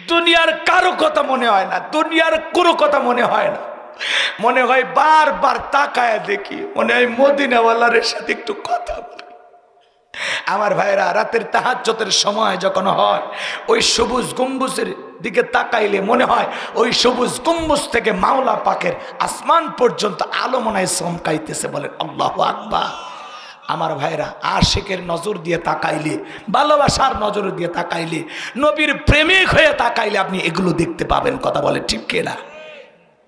দুনিয়ার কারো কথা মনে হয় না, দুনিয়ার কোনো কথা মনে হয় না, মনে হয় বারবার তাকায় দেখি, মনে হয় মদিনাওয়ালার সাথে একটু কথা বলি। আমার ভাইরা, রাতের তাহাজ্জুদের সময় যখন হয়, ওই সবুজ গম্বুজের দিকে তাকাইলে মনে হয় ওই সবুজ গম্বুজ থেকে মাওলা পাকের আসমান পর্যন্ত আলো মনে হয় চমকাইতেছে। বলেন আল্লাহু আকবার। আমার ভাইরা, আশিকের নজর দিয়ে তাকাইলে, ভালোবাসার নজর দিয়ে তাকাইলে, নবীর প্রেমিক হয়ে তাকাইলে আপনি এগুলো দেখতে পাবেন। কথা বলে ঠিক কিনা?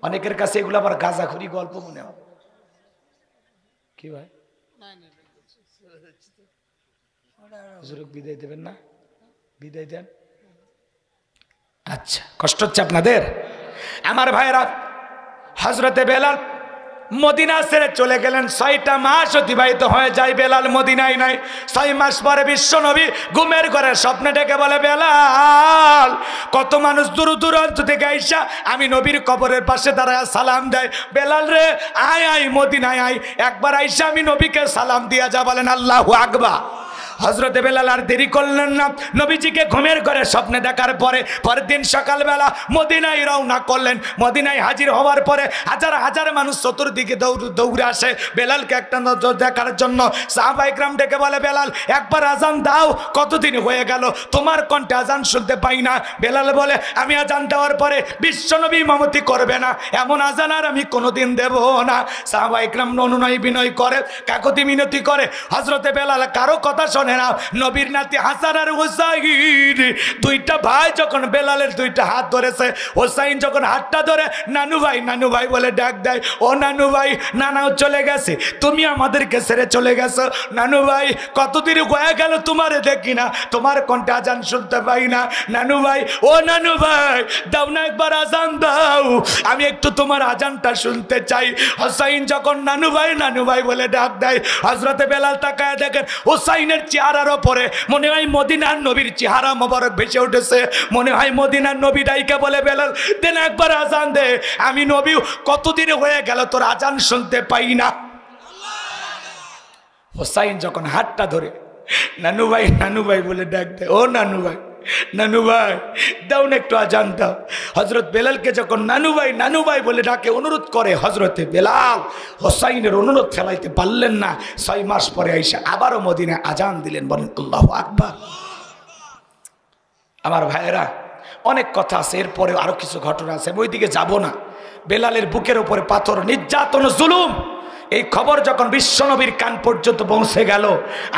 অনেকের কাছে এগুলো আবার গাঁজাখুরি গল্প মনে হয়। কি ভাই, বিদায় দেবেন না? বিদায় দেন। আচ্ছা, কষ্ট হচ্ছে আপনাদের? আমার ভাইরা, হযরতে বেলাল মদিনা ছেড়ে চলে গেলেন। 6টা মাস অতিবাহিত হয়ে যায়, বেলাল মদিনায় নাই। 6 মাস পরে বিশ্ব নবী ঘুমের ঘরে স্বপ্নে ডেকে বলে, বেলাল, কত মানুষ দূর দূরান্ত থেকে আইসা আমি নবীর কবরের পাশে দাঁড়ায় সালাম দেয়, বেলাল রে আয় আয় মদিনায় আয়, একবার আইসা আমি নবীকে সালাম দিয়া যা। বলেন আল্লাহু আকবার। হযরতে বেলাল আর দেরি করলেন না, নবীজিকে ঘুমের ঘরে স্বপ্নে দেখার পরে পরের দিন সকালবেলা মদিনায় রওনা করলেন। মদিনায় হাজির হওয়ার পরে হাজার হাজার মানুষ চতুর্দিকে দৌড়ে আসে বেলালকে একটা নজর দেখার জন্য। সাহাবা ইকরাম ডেকে বলে, বেলাল একবার আজান দাও, কতদিন হয়ে গেল তোমার কণ্ঠে আজান শুনতে পাই না। বেলাল বলে, আমি আজান দেওয়ার পরে বিশ্বনবী ইমামতি করবে না, এমন আজান আর আমি কোনোদিন দেব না। সাহাবা ইকরাম অনুনয় বিনয় করে, কাকুতি মিনতি করে, হযরতে বেলাল কারো কথা শোনে না, নবীর নাতি হাসান আর হুসাইন দুইটা ভাই যখন বেলালের দুইটা হাত ধরেছে, হুসাইন যখন হাতটা ধরে নানু ভাই বলে ডাক দেয়, ও নানু ভাই, নানাও চলে গেছে, তুমি আমাদেরকে ছেড়ে চলে গেছো, নানু ভাই কতদিন হয়ে গেল তোমারে দেখি না, তোমার কণ্ঠে আজান শুনতে পাই না, নানু ভাই, ও নানু ভাই দাও না একবার আজান দাও, আমি একটু তোমার আজানটা শুনতে চাই। হুসাইন যখন নানু ভাই বলে ডাক দেয়, হযরতে বেলাল তাকায় দেখেন হুসাইনের চেহারার ওপরে মনে হয় মদিনার নবীর চেহারা মোবারক ভেসে উঠেছে, মনে হয় মদিনার নবী ডাইকা বলে, বেলাল দেন একবার আজান দে, আমি নবী কতদিন হয়ে গেল তোর আজান শুনতে পাই না। হুসাইন যখন হাতটা ধরে নানু ভাই বলে ডাক দেয়, ও নানু ভাই দাও না একটু আজান দাও। হযরত বেলালকে যখন নানু ভাই বলে ডাকে, অনুরোধ করে, হযরতে বেলাল হুসাইনের অনুরোধ ফেলাইতে পারলেন না, 6 মাস পরে আইসা আবারও মদিনায় আজান দিলেন। বলেন আল্লাহু আকবার। আমার ভাইয়েরা, অনেক কথা আছে, এরপরে আরো কিছু ঘটনা আছে, ওইদিকে যাব না। বেলালের বুকের উপরে পাথর, নির্যাতন, জুলুম, এই খবর যখন বিশ্বনবীর কান পর্যন্ত পৌঁছে গেল,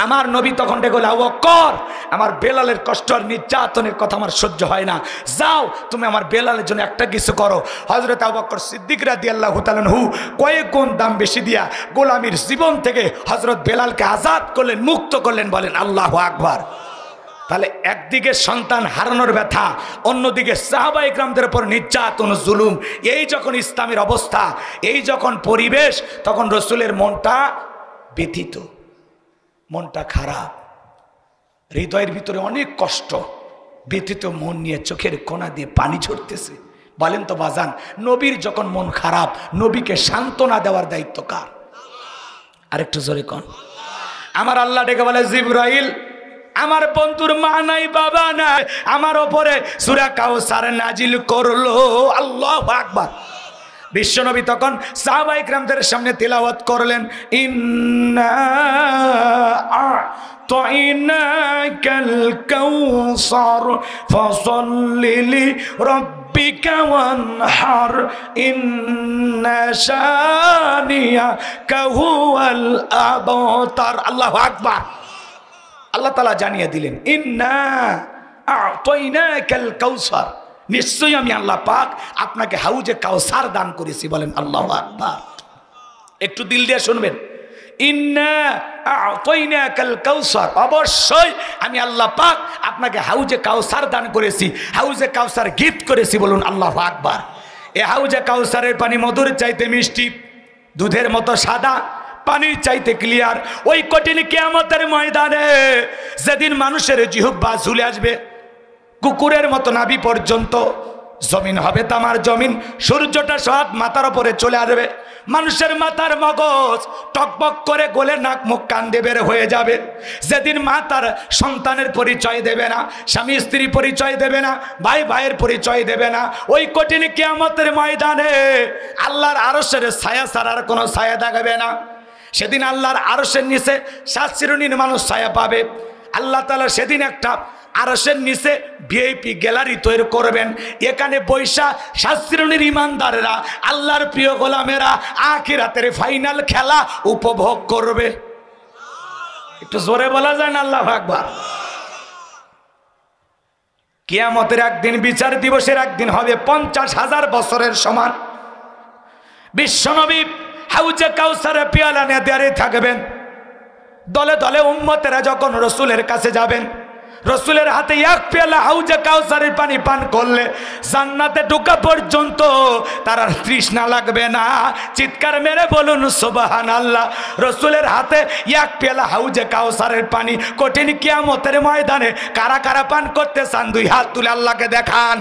আমার নবী তখন ডেকে বলে, আবু বকর, আমার বেলালের কষ্ট আর নির্যাতনের কথা আমার সহ্য হয় না, যাও তুমি আমার বেলালের জন্য একটা কিছু করো। হযরত আবু বকর সিদ্দিক রাদিয়াল্লাহু তাআলা আনহু কয়েক গুণ দাম বেশি দিয়া গোলামীর জীবন থেকে হযরত বেলালকে আজাদ করলেন, মুক্ত করলেন। বলেন আল্লাহু আকবার। তাহলে একদিকে সন্তান হারানোর ব্যথা, অন্যদিকে সাহাবায়ে কেরামদের উপর নির্যাতন, জুলুম, এই যখন ইসলামের অবস্থা, এই যখন পরিবেশ, তখন রসুলের মনটা ব্যথিত, মনটা খারাপ, হৃদয়ের ভিতরে অনেক কষ্ট, ব্যথিত মন নিয়ে চোখের কোনা দিয়ে পানি ঝরতেছে। বলেন তো বাজান, নবীর যখন মন খারাপ, নবীকে সান্ত্বনা দেওয়ার দায়িত্ব কার? আরেকটু জোরে কোন। আমার আল্লাহ ডেকে বলে, জিবরাইল, আমার বন্ধুর মা নাই বাবা নাই, আমার ওপরে সূরা কাউসার নাজিল করলো। আল্লাহু আকবার। বিশ্বনবী তখন সাহাবায়ে কেরামদের সামনে তিলাওয়াত করলেন, ইন্না আ'তাইনাকাল কাউসার ফাসাল্লি লিরাব্বিকা ওয়ানহার ইন্না শানিয়াকা হুয়াল আবতার। আল্লাহু আকবার। আল্লাহ তাআলা জানিয়ে দিলেন, ইন্না আ'তাইনাকাল কাউসার, নিশ্চয়ই আমি আল্লাহ পাক আপনাকে হাউজে কাউসার দান করেছি। বলেন আল্লাহু আকবার। একটু দিল দিয়ে শুনবেন, ইন্না আ'তাইনাকাল কাউসার, অবশ্যই আমি আল্লাহ পাক আপনাকে হাউজে কাউসার দান করেছি, হাউজে কাউসার গিফট করেছি। বলুন আল্লাহু আকবার। এই হাউজে কাউসারের পানি মধুর চাইতে মিষ্টি, দুধের মতো সাদা, পানির চাইতে ক্লিয়ার। ওই কঠিন কিয়ামতের ময়দানে যেদিন মানুষের জিহ্বা ঝুলে আসবে কুকুরের মতো নাভি পর্যন্ত, জমিন হবে তামার জমিন, সূর্যটা সব মাথার উপরে চলে আসবে, মানুষের মাথার মগজ টকবক করে গলে নাক মুখ কান দিয়ে বের হয়ে যাবে। যেদিন মা তার সন্তানের পরিচয় দেবে না, স্বামী স্ত্রী পরিচয় দেবে না, ভাই ভাইয়ের পরিচয় দেবে না, ওই কঠিন কিয়ামতের ময়দানে আল্লাহর আরশের ছায়া ছাড়ার কোনো ছায়া দেখাবে না। সেদিন আল্লাহর আরশের নিচে 7 শ্রেণীর মানুষ ছায়া পাবে। আল্লাহ তাআলা সেদিন একটা আরশের নিচে ভিআইপি গ্যালারি তৈরি করবেন, এখানে বৈশা 7 শ্রেণীর ইমানদারেরা, আল্লাহর প্রিয় গোলামেরা আখিরাতের ফাইনাল খেলা উপভোগ করবে। একটু জোরে বলা যায় না আল্লাহু আকবার। কিয়ামতের একদিন, বিচার দিবসের একদিন হবে 50,000 বছরের সমান। বিশ্বনবী হাউজে কাউসারের পেয়ালা নিয়ে দাঁড়িয়ে থাকবেন, দলে দলে উম্মতেরা যখন রসুলের কাছে যাবেন, রসুলের হাতে এক পেয়ালা হাউজে কাউসারের পানি পান করলে জান্নাতে ঢোকা পর্যন্ত তার আর তৃষ্ণা লাগবে না। চিৎকার মেরে বলুন সুবহানাল্লাহ। রসুলের হাতে এক পেয়ালা হাউজে কাউসারের পানি কঠিন কিয়ামতের ময়দানে কারা কারা পান করতে চান? 2 হাত তুলে আল্লাহকে দেখান।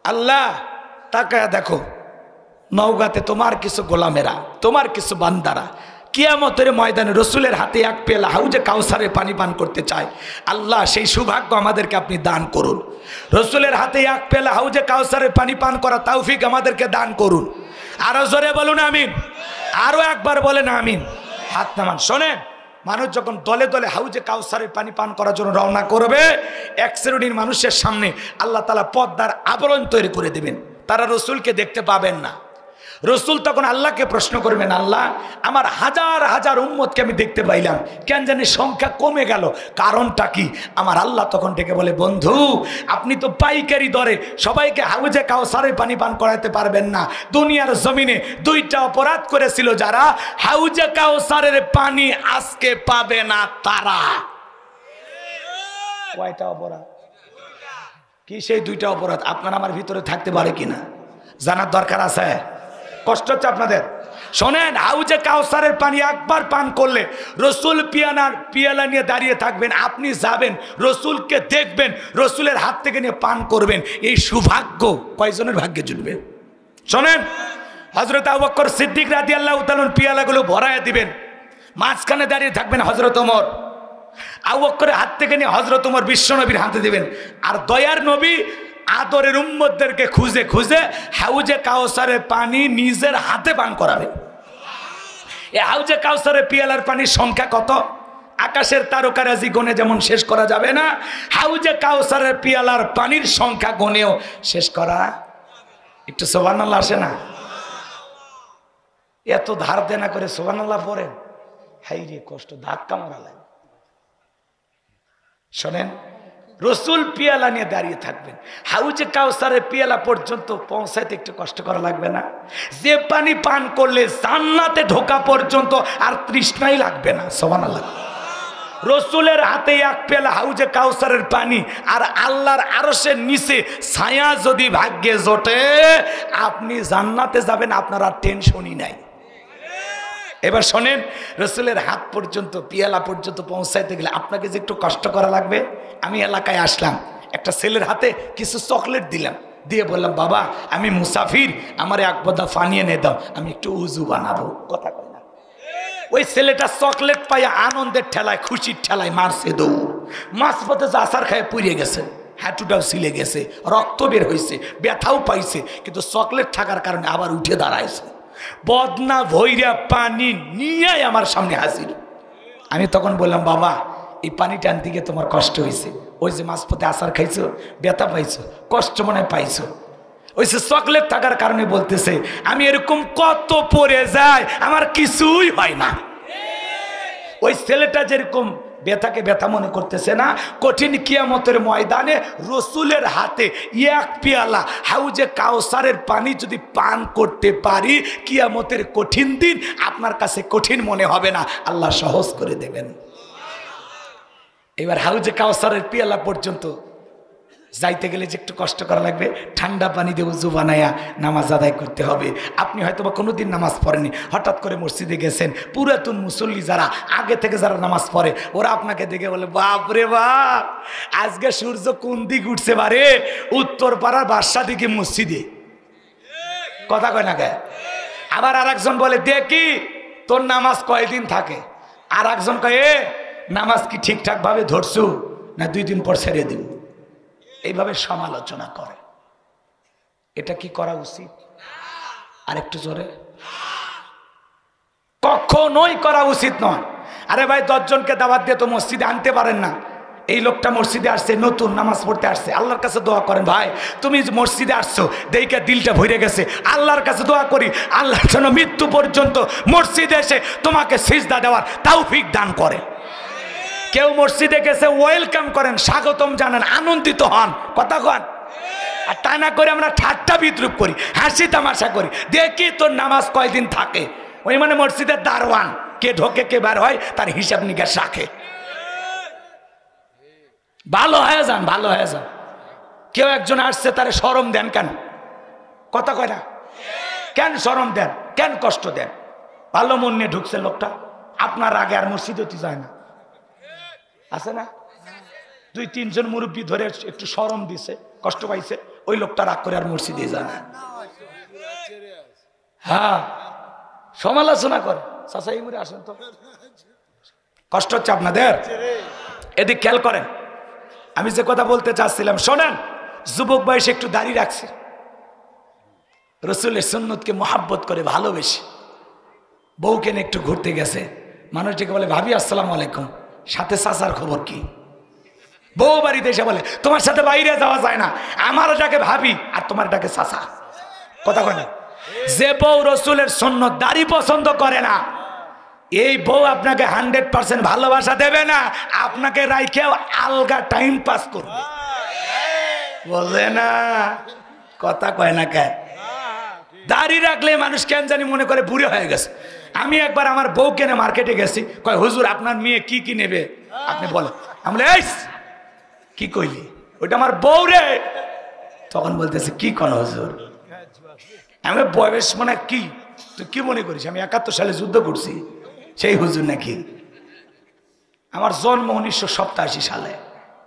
আল্লাহ তাকায়া দেখো, নওগাঁতে তোমার কিছু গোলামেরা, তোমার কিছু বান্দারা কিয়ামতের ময়দানে রসুলের হাতে এক পেয়ালা হাউজে কাউসারের পানি পান করতে চায়। আল্লাহ সেই সৌভাগ্য আমাদেরকে আপনি দান করুন। রসুলের হাতে এক পেয়ালা হাউজে কাউসারের পানি পান করা তৌফিক আমাদেরকে দান করুন। আরো জোরে বলুন আমিন, আরো একবার বলেন আমিন। হাত নামান। শোনেন, মানুষ যখন দলে দলে হাউজে কাউসারের পানি পান করার জন্য রওনা করবে, 1 শ্রেণীর মানুষের সামনে আল্লাহ তাআলা পর্দার আবরণ তৈরি করে দেবেন, তারা রসুলকে দেখতে পাবেন না। রসুল তখন আল্লাহকে প্রশ্ন করবেন, আল্লাহ আমার হাজার হাজার উম্মতকে আমি দেখতে পাইলাম, কেন জানি সংখ্যা কমে গেল, কারণটা কি? আমার আল্লাহ তখন ডেকে বলে, বন্ধু আপনি তো পাইকারি দরে সবাইকে হাউজে কাউসারের পানি পান করাতে পারবেন না। দুনিয়ার জমিনে দুইটা অপরাধ করেছিল যারা, হাউজে কাউসারের পানি আজকে পাবে না তারা। কয়টা অপরাধ? কি সেই দুইটা অপরাধ? আপনার আমার ভিতরে থাকতে পারে কিনা জানার দরকার আছে। কষ্ট হচ্ছে আপনাদের? শোনেন, হাউজে কাউসারের পানি একবার পান করলে রসুল পিয়ালা নিয়ে দাঁড়িয়ে থাকবেন, আপনি যাবেন রসুলকে দেখবেন, রসুলের হাত থেকে নিয়ে পান করবেন। এই সৌভাগ্য কয়জনের ভাগ্যে জুটবে? শোনেন, হযরত আবু বকর সিদ্দিক রাদিয়াল্লাহু তাআলা পিয়ালাগুলো ভরায় দিবেন, মাঝখানে দাঁড়িয়ে থাকবেন হযরত ওমর, আবু বকরের হাত থেকে নিয়ে হযরত ওমর বিশ্বনবীর হাতে দিবেন। আর দয়ার নবী আদরের উম্মতদেরকে খুঁজে খুঁজে হাউজে কাউসারের পানি নিজের হাতে পান করাবেন। এই হাউজে কাউসারের পিয়ালার পানির সংখ্যা কত? আকাশের তারকারাজি গনে যেমন শেষ করা যাবে না, হাউজে কাউসারের পিয়ালার পানির সংখ্যা গনেও শেষ করা। একটু সুবহানাল্লাহ আসে না? এত ধার দেনা করে সুবহানাল্লাহ পড়েন, হাই রে কষ্ট, ধাক্কা মারা লাগে। শোনেন, রসুল পিয়ালা নিয়ে দাঁড়িয়ে থাকবেন, হাউজে কাউসারের পিয়ালা পর্যন্ত পৌঁছাইতে একটু কষ্ট করা লাগবে না? যে পানি পান করলে জান্নাতে ঢোকা পর্যন্ত আর তৃষ্ণাই লাগবে না। সুবহানাল্লাহ। রসুলের হাতে এক পেয়ালা হাউজে কাউসারের পানি, আর আল্লাহর আরশের নিচে ছায়া যদি ভাগ্যে জোটে, আপনি জান্নাতে যাবেন, আপনার আর টেনশনই নাই। এবার শোনেন, রসুলের হাত পর্যন্ত পিয়ালা পর্যন্ত পৌঁছাইতে গেলে আপনাকে যে একটু কষ্ট করা লাগবে। আমি এলাকায় আসলাম, একটা ছেলের হাতে কিছু চকলেট দিলাম, দিয়ে বললাম, বাবা আমি মুসাফির, আমার এক বোতল পানি এনে দাও, আমি একটু উজু বানাবো। কথা কয় না? ওই ছেলেটা চকলেট পাইয়া আনন্দের ঠেলায়, খুশির ঠেলায় মারছে দৌড়। মাঝপথে আছাড় খায় পুড়িয়ে গেছে, হাঁটুটাও ছিলে গেছে, রক্ত বের হয়েছে, ব্যথাও পাইছে, কিন্তু চকলেট থাকার কারণে আবার উঠে দাঁড়াইছে। বদনা ভৈরা পানি নিয়ে আমার সামনে হাজির। আমি তখন বললাম, বাবা এই পানিটা আনতে গিয়ে তোমার কষ্ট হয়েছে, ওই যে মাঝপথে আছাড় খাইছো, ব্যথা পাইছো, কষ্ট মনে পাইছো, ওই যে চকলেট থাকার কারণে বলতেছে আমি এরকম কত পড়ে যাই, আমার কিছুই হয় না। ওই ছেলেটা যেরকম ব্যথাকে ব্যথা মনে করতেছে না, কঠিন কিয়ামতের ময়দানে রসুলের হাতে এক পেয়ালা হাউজে কাউসারের পানি যদি পান করতে পারি, কিয়ামতের কঠিন দিন আপনার কাছে কঠিন মনে হবে না, আল্লাহ সহজ করে দেবেন। এবার হাউজে কাউসারের পেয়ালা পর্যন্ত যাইতে গেলে যে একটু কষ্ট করা লাগবে, ঠান্ডা পানি দিয়ে উজু বানায়া নামাজ আদায় করতে হবে। আপনি হয়তো বা কোনোদিন নামাজ পড়েনি, হঠাৎ করে মসজিদে গেছেন, পুরাতন মুসল্লি যারা আগে থেকে যারা নামাজ পড়ে, ওরা আপনাকে দেখে বলে, বাপ রে বাপ আজকে সূর্য কোন দিক উঠছে বারে, উত্তর পাড়ার বাদশা দিকে মসজিদে। কথা কয় না কে? আবার আর একজন বলে, দেখি তোর নামাজ কয়দিন থাকে। আর একজন কয়ে, নামাজ কি ঠিকঠাক ভাবে ধরছু না 2 দিন পর ছেড়ে দিব। এইভাবে সমালোচনা করে। এটা কি করা উচিত? আর একটু জোরে, কখনোই করা উচিত নয়। আরে ভাই 10 জনকে দাওয়াত দিয়ে তো মসজিদে আনতে পারেন না। এই লোকটা মসজিদে আসছে, নতুন নামাজ পড়তে আসছে, আল্লাহর কাছে দোয়া করেন, ভাই তুমি মসজিদে আসছো দেখে দিলটা ভরে গেছে, আল্লাহর কাছে দোয়া করি আল্লাহর জন্য মৃত্যু পর্যন্ত মসজিদে এসে তোমাকে সিজদা দেওয়ার তৌফিক দান করে। কেউ মসজিদে গেছে, ওয়েলকাম করেন, স্বাগতম জানান, আনন্দিত হন। কথা কন। আর তা না করে আমরা ঠাট্টা বিদ্রুপ করি, হাসি তামাশা করি, দেখি তোর নামাজ কয়দিন থাকে। ওই মানে মসজিদের দারওয়ান, কে ঢোকে কে বার হয় তার হিসাব নিকাশ রাখে। ভালো হয়ে যান, ভালো হয়ে যান। কেউ একজন আসছে, তারে শরম দেন কেন? কথা কয় না? কেন শরম দেন, কেন কষ্ট দেন? ভালো মন নিয়ে ঢুকছে লোকটা, আপনার আগে আর মসজিদে যায় না, আছে না? 2-3 জন মুরব্বী ধরে একটু শরম দিছে, কষ্ট পাইছে, ওই লোকটা রাগ করে আর মসজিদে যায় না। হ্যাঁ, সমালোচনা করে। চাচা এই মুড়ে আসেন তো, কষ্ট হচ্ছে আপনাদের? এদিক খেয়াল করেন। আমি যে কথা বলতে চাচ্ছিলাম, শোনেন, যুবক বয়সে একটু দাড়ি রাখছে, রসুলের সুন্নতকে মহাব্বত করে ভালোবেসে বউকে নিয়ে একটু ঘুরতে গেছে। মানুষ ডেকে বলে, ভাবি আসসালামু আলাইকুম, সাথে চাচার খবর কি? বউ বাড়িতে এসে বলে, তোমার সাথে বাইরে যাওয়া যায় না, আমার ডাকে ভাবি আর তোমার ডাকে চাচা। কথা কয় না? যে বউ রসুলের সুন্নত দাড়ি পছন্দ করে না, এই বউ আপনাকে 100% ভালোবাসা দেবে না, আপনাকে রাইখেও আলগা টাইম পাস করবে। বলে না, কথা কয় না কে? দাড়ি রাখলে মানুষ কেন জানি মনে করে বুড়ো হয়ে গেছে। আমি একবার আমার বউ কেনে মার্কেটে গেছি, কয় হুজুর আপনার মেয়ে কি কি নেবে আপনি বলেন। আমি বলে এই কি কইলি, ওইটা আমার বউ রে। তখন বলতেছে কি কোন হুজুর? আমি বয়স মানে কি, তুই কি মনে করিস আমি 71 সালে যুদ্ধ করছি সেই হুজুর নাকি? আমার জন্ম 1987 সালে,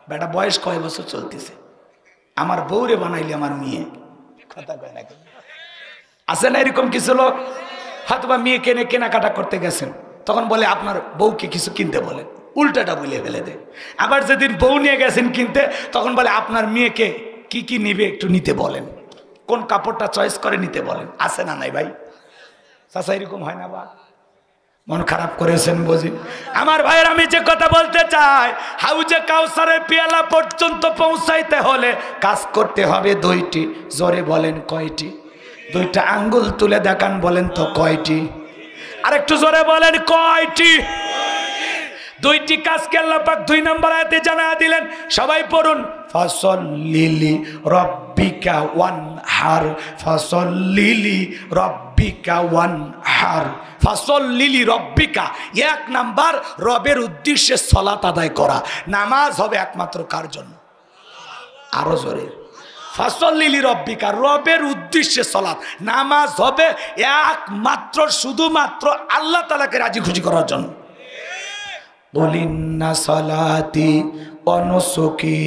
বেটা বয়স কয় বছর চলতেছে, আমার বউরে বানাইলি আমার মেয়ে। কথা কয় নাকি? আছে না এরকম কিছু লোক, হয়তো বা মেয়ে কেনে কেনাকাটা করতে গেছেন, তখন বলে আপনার বউকে কিছু কিনতে বলে, উল্টাটা বলে ফেলে দেয়। আবার যেদিন বউ নিয়ে গেছেন কিনতে, তখন বলে আপনার মেয়েকে কি কি নিবে একটু নিতে বলেন, কোন কাপড়টা চয়েস করে নিতে বলেন। আছে না নাই ভাই? চাচা এরকম হয় না? বা মন খারাপ করেছেন বুঝি। আমার ভাইয়ের আমি যে কথা বলতে চাই, হাউজে কাউসারের পেয়ালা পর্যন্ত পৌঁছাইতে হলে কাজ করতে হবে দুইটি। জোরে বলেন কয়টি? দুইটা আঙ্গুল তুলে দেখান, বলেন তো কয়টি? আরেকটু জোরে বলেন কয়টি? দুইটি কাজকে আল্লাহ পাক 2 নম্বর আয়াতে জানা দিলেন। সবাই পড়ুন, ফাসল্লিলি রব্বিকা ওয়ানহার, ফাসল্লিলি রব্বিকা ওয়ানহার, ফাসল্লিলি রব্বিকা। 1 নাম্বার রবের উদ্দেশ্যে সালাত আদায় করা। নামাজ হবে একমাত্র কার জন্য? আরো জোরে, ফাসল্লিলি রব্বিকা, রবের উদ্দেশ্যে সালাত। নামাজ হবে একমাত্র শুধুমাত্র আল্লাহ তাআলাকে রাজি খুশি করার জন্য। বলিন্না সালাতি ওয়া নুসুকি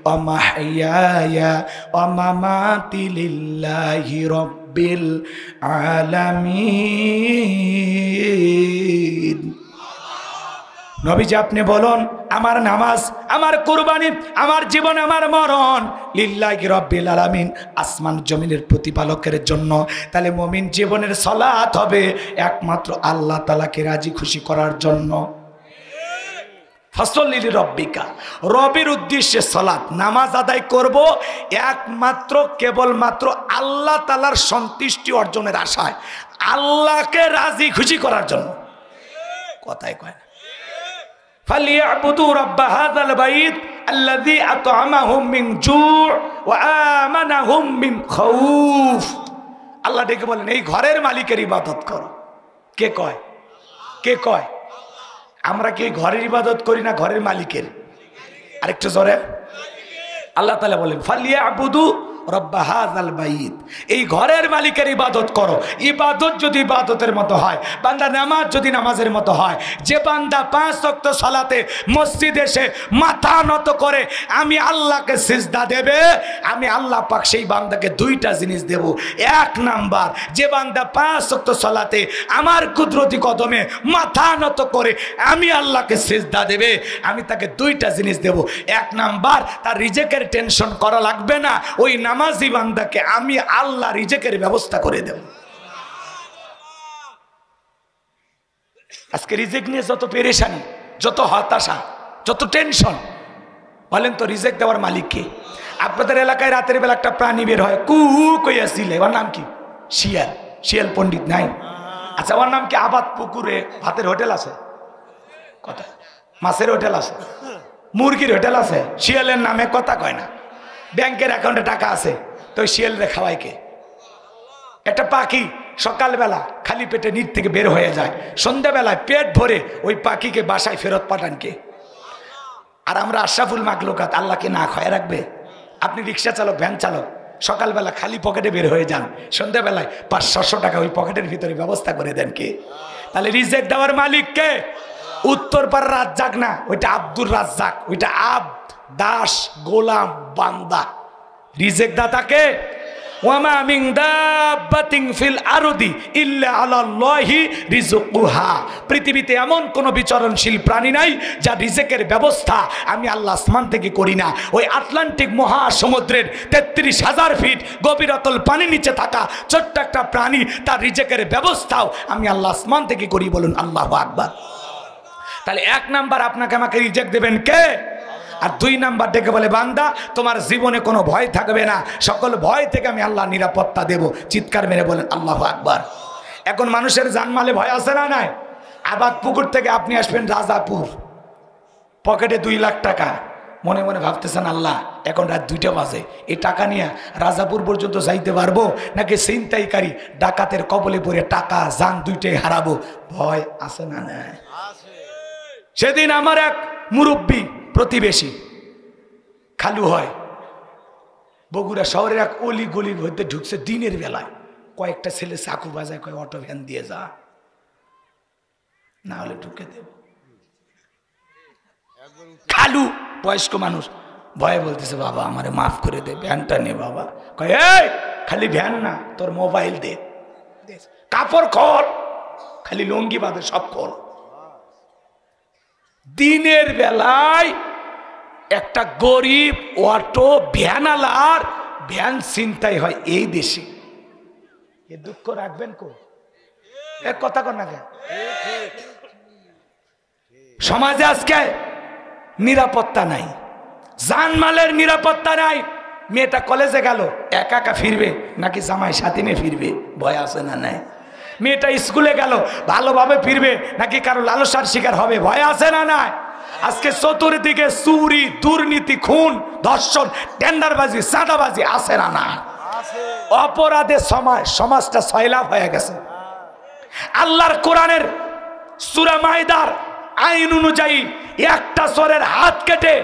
ওয়া মাহইয়ায়া ওয়া মামাতি লিল্লাহি রাব্বিল আলামিন। নবীজি আপনি বলুন, আমার নামাজ, আমার কুরবানি, আমার জীবন, আমার মরণ লিল্লাহি রাব্বিল আলামিন, আসমান জমিনের প্রতিপালকের জন্য। তাহলে মুমিন জীবনের সালাত হবে একমাত্র আল্লাহ তাআলাকে রাজি খুশি করার জন্য। ফাসল্লিলি রব্বিকা, রবের উদ্দেশ্যে সালাত, নামাজ আদায় করব একমাত্র কেবলমাত্র আল্লাহ তাআলার সন্তুষ্টি অর্জনের আশায়, আল্লাহকে রাজি খুশি করার জন্য। কথাই কয় না? ফালিয়াবুদু রাব্ব হাযাল বাইত আল্লাযী আত'আমাহুম মিন জু' ওয়া আমানাহুম মিন খাউফ। আল্লাহ ডেকে বলেন, এই ঘরের মালিকের ইবাদত করো। কে কয়? কে কয়? আমরা কি ঘরের ইবাদত করি না ঘরের মালিকের? আরেকটু জোরে, আল্লাহ তাআলা বলেন ফালিয়াবুদু রব্ব হাযাল বাইত, এই ঘরের মালিকের ইবাদত করো। ইবাদত যদি ইবাদতের মতো হয়, বান্দা নামাজ যদি নামাজের মতো হয়, যে বান্দা 5 ওয়াক্ত সালাতে মসজিদে এসে মাথা নত করে আমি আল্লাহকে সিজদা দেবে, আমি আল্লাহ পাক সেই বান্দাকে 2টা জিনিস দেব। 1 নাম্বার, যে বান্দা 5 ওয়াক্ত সালাতে আমার কুদরতি কদমে মাথা নত করে আমি আল্লাহকে সিজদা দেবে, আমি তাকে 2টা জিনিস দেব। 1 নাম্বার, তার রিজেকের টেনশন করা লাগবে না, ওই নামাজি বান্দাকে আমি আল্লাহ রিজেকের ব্যবস্থা করে দেব। আজকে রিজেক নিয়ে যত পেরেশানি, যত হতাশা, যত টেনশন, বলেন তো রিজেক দেওয়ার মালিক কে? আপনাদের এলাকায় রাতের বেলা একটা প্রাণী বের হয়, কুহু কইয়াছিল, ওর নাম কি? শিয়াল। শিয়াল পণ্ডিত নাই? আচ্ছা, ওর নাম কি? আবাদ পুকুরে ভাতের হোটেল আছে, কথা মাছের হোটেল আছে, মুরগির হোটেল আছে, শিয়ালের নামে কথা কয় না। ব্যাংকের অ্যাকাউন্টে টাকা আছে, তো শিয়ালরে খাওয়ায় কে? একটা পাখি সকালবেলা খালি পেটে নিচ থেকে বের হয়ে যায়, সন্ধ্যাবেলায় পেট ভরে ওই পাখিকে বাসায় ফেরত পাঠান কে? আর আমরা আশরাফুল মাখলুকাত, আল্লাহকে না খাওয়ায় রাখবে? আপনি রিক্সা চালক, ভ্যান চালক, সকালবেলা খালি পকেটে বের হয়ে যান, সন্ধ্যাবেলায় 500-600 টাকা ওই পকেটের ভিতরে ব্যবস্থা করে দেন কে? তাহলে রিজেক দেওয়ার মালিক কে? উত্তরপাড়ার রাজ্জাক না, ওইটা আব্দুর রাজ্জাক, ওইটা আব্দ, দাস, গোলাম, বান্দা। রিজেক দাতাকে ওয়ামা মিন দাব্বাতিন ফিল আরদি ইল্লা আলাল্লাহি রিজকুহা, পৃথিবীতে এমন কোন বিচরণশীল প্রাণী নাই যার রিজেকের ব্যবস্থা আমি আল্লাহ আসমান থেকে করি না। ওই আটলান্টিক মহাসমুদ্রের 33,000 ফিট গভীরতল পানির নিচে থাকা ছোট্ট একটা প্রাণী, তার রিজেকের ব্যবস্থাও আমি আল্লাহ আসমান থেকে করি। বলুন আল্লাহু আকবার। তাহলে 1 নাম্বার, আপনাকে আমাকে রিজেক দেবেন কে? আর 2 নাম্বার ডেকে বলে বান্দা তোমার জীবনে কোনো ভয় থাকবে না, সকল ভয় থেকে আমি আল্লাহ নিরাপত্তা দেব। চিৎকার মেরে বলেন আল্লাহু আকবার। এখন মানুষের জানমালে ভয় আছে না নাই? আবাদ পুকুর থেকে আপনি আসবেন রাজাপুর, পকেটে 2 লাখ টাকা, মনে মনে ভাবতেছেন আল্লাহ এখন রাত 2টা বাজে, এই টাকা নিয়ে রাজাপুর পর্যন্ত যাইতে পারবো নাকি ছিনতাইকারী ডাকাতের কবলে পড়ে টাকা জান 2টাই হারাবো? ভয় আছে না নাই? সেদিন আমার এক মুরব্বী প্রতিবেশী খালু হয়, বগুড়া শহরের এক অলি গলির মধ্যে ঢুকছে দিনের বেলায়, কয়েকটা ছেলে চাকু বাজায়, কয় অটো ভ্যান দিয়ে যা, না হলে ঢুকে দেব। খালু বয়স্ক মানুষ ভয়ে বলতেছে বাবা আমারে মাফ করে দে, ভ্যানটা নে বাবা। কয় এই খালি ভ্যান না, তোর মোবাইল দে, কাপড় খোল, খালি লঙ্গি বাদে সব খোল। দিনের বেলায় একটা গরিব অটো ভ্যানালার ভ্যান ছিনতাই হয় এই দেশে, এ দুঃখ রাখবেন কো? এক কথা কর না, সমাজে আজকে নিরাপত্তা নাই, জানমালের নিরাপত্তা নাই। মেয়েটা কলেজে গেল একা একা ফিরবে নাকি জামাই সাথী নিয়ে ফিরবে? ভয় আছে না নাই? মেয়েটা স্কুলে গেল ভালোভাবে ফিরবে নাকি কারো লালসার শিকার হবে? ভয় আছে না নাই? আজকে চতুর্দিকে চুরি, দুর্নীতি, খুন, ধর্ষণ, টেন্ডারবাজি, চাঁদাবাজি আছে না না? অপরাধের সমাজটা সয়লাভ হয়ে গেছে। আল্লাহর কোরআনের সূরা মাইদার আইন অনুযায়ী একটা চোরের হাত কেটে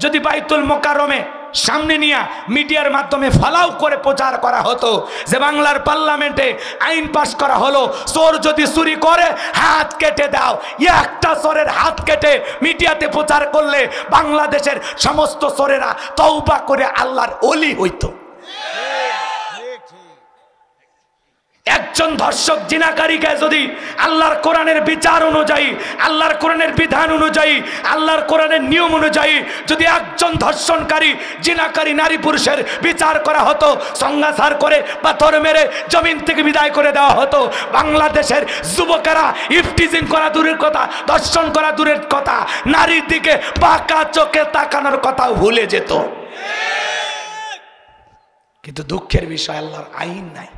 যদি বাইতুল মোকাররমে সামনে নিয়ে মিডিয়ার মাধ্যমে ফলাও করে প্রচার করা হতো যে বাংলার পার্লামেন্টে আইন পাস করা হলো, চোর যদি চুরি করে হাত কেটে দাও, একটা চোরের হাত কেটে মিডিয়াতে প্রচার করলে বাংলাদেশের সমস্ত চোরেরা তওবা করে আল্লাহর ওলি হইতো। একজন ধর্ষক জিনাকারীকে যদি আল্লাহর কোরআনের বিচার অনুযায়ী, আল্লাহর কোরআনের বিধান অনুযায়ী, আল্লাহর কোরআনের নিয়ম অনুযায়ী যদি একজন ধর্ষণকারী জিনাকারী নারী পুরুষের বিচার করা হতো, সংঘাসার করে পাথর মেরে জমিন থেকে বিদায় করে দেওয়া হতো, বাংলাদেশের যুবকেরা ইফটিজিং করা দূরের কথা, ধর্ষণ করা দূরের কথা, নারীর দিকে বাঁকা চোখে তাকানোর কথাও ভুলে যেত। কিন্তু দুঃখের বিষয় আল্লাহর আইন নাই।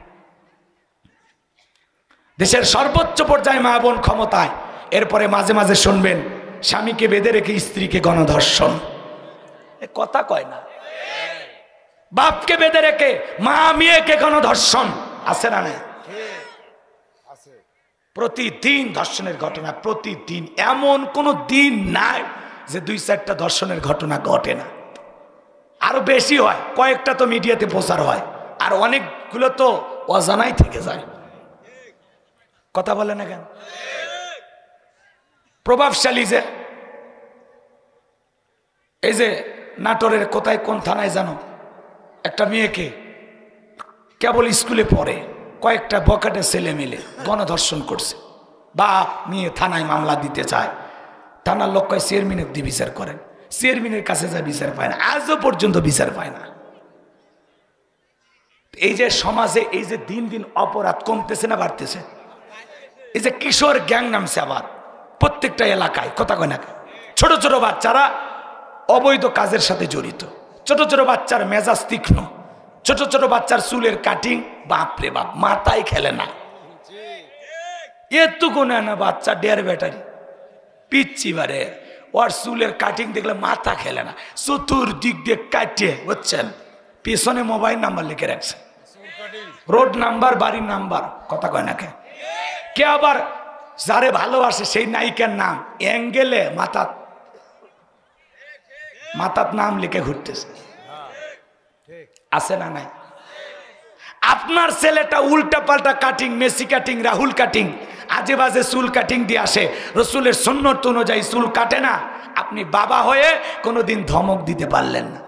দেশের সর্বোচ্চ পর্যায়ে মা বোন ক্ষমতায়, এরপরে মাঝে মাঝে শুনবেন স্বামীকে বেঁধে রেখে স্ত্রীকে গণধর্ষণ। কথা কয় না? বাপকে বেঁধে রেখে মা মেয়েকে গণধর্ষণ আছে না নাই? প্রতিদিন ধর্ষণের ঘটনা, প্রতিদিন। এমন কোন দিন নাই যে 2-4টা ধর্ষণের ঘটনা ঘটে না। আরো বেশি হয়, কয়েকটা তো মিডিয়াতে প্রচার হয়, আর অনেকগুলো তো অজানাই থেকে যায়। কথা বলে না কেন? প্রভাবশালী যে এই যে নাটোরের কোথায় কোন থানায় জানো, একটা মেয়েকে কেবল স্কুলে পড়ে কয়েকটা বকাটে ছেলে মিলে গণধর্ষণ করছে। বাপ নিয়ে থানায় মামলা দিতে চায়, থানার লোক কয় চেয়ারম্যানের দিয়ে বিচার করেন, চেয়ারম্যানের কাছে যা বিচার পায় না, আজও পর্যন্ত বিচার পায় না। এই যে সমাজে এই যে দিন দিন অপরাধ কমতেছে না বাড়তেছে? এই যে কিশোর গ্যাং নামছে আবার প্রত্যেকটা এলাকায়, কথা কয় না? ছোট ছোট বাচ্চারা অবৈধ কাজের সাথে জড়িত, ছোট ছোট বাচ্চার মেজাজ তীক্ষ্ণ, ছোট ছোট বাচ্চার চুলের কাটিং, বাপরে বাপ, মাথায় খেলে না। এতটুকু না বাচ্চা 1.5 ব্যাটারি পিচ্ছি বারে, ওর চুলের কাটিং দেখলে মাথা খেলে না, চতুর্দিক দিয়ে কাটিয়ে, বুঝছেন, পেছনে মোবাইল নাম্বার লিখে রাখছে, রোড নাম্বার, বাড়ির নাম্বার, কথা কয় না কে? কে আবার যারে ভালোবাসে সেই নায়িকার নাম অ্যাঙ্গেলে মাথার নাম লিখে ঘুরতেছে, আছে না নাই? আপনার ছেলেটা উল্টা পাল্টা cutting, Messi cutting, Rahul cutting, আজে বাজে চুল কাটিং দিয়ে আসে, রসুলের সুন্নত অনুযায়ী চুল কাটে না। আপনি বাবা হয়ে কোনোদিন ধমক দিতে পারলেন না,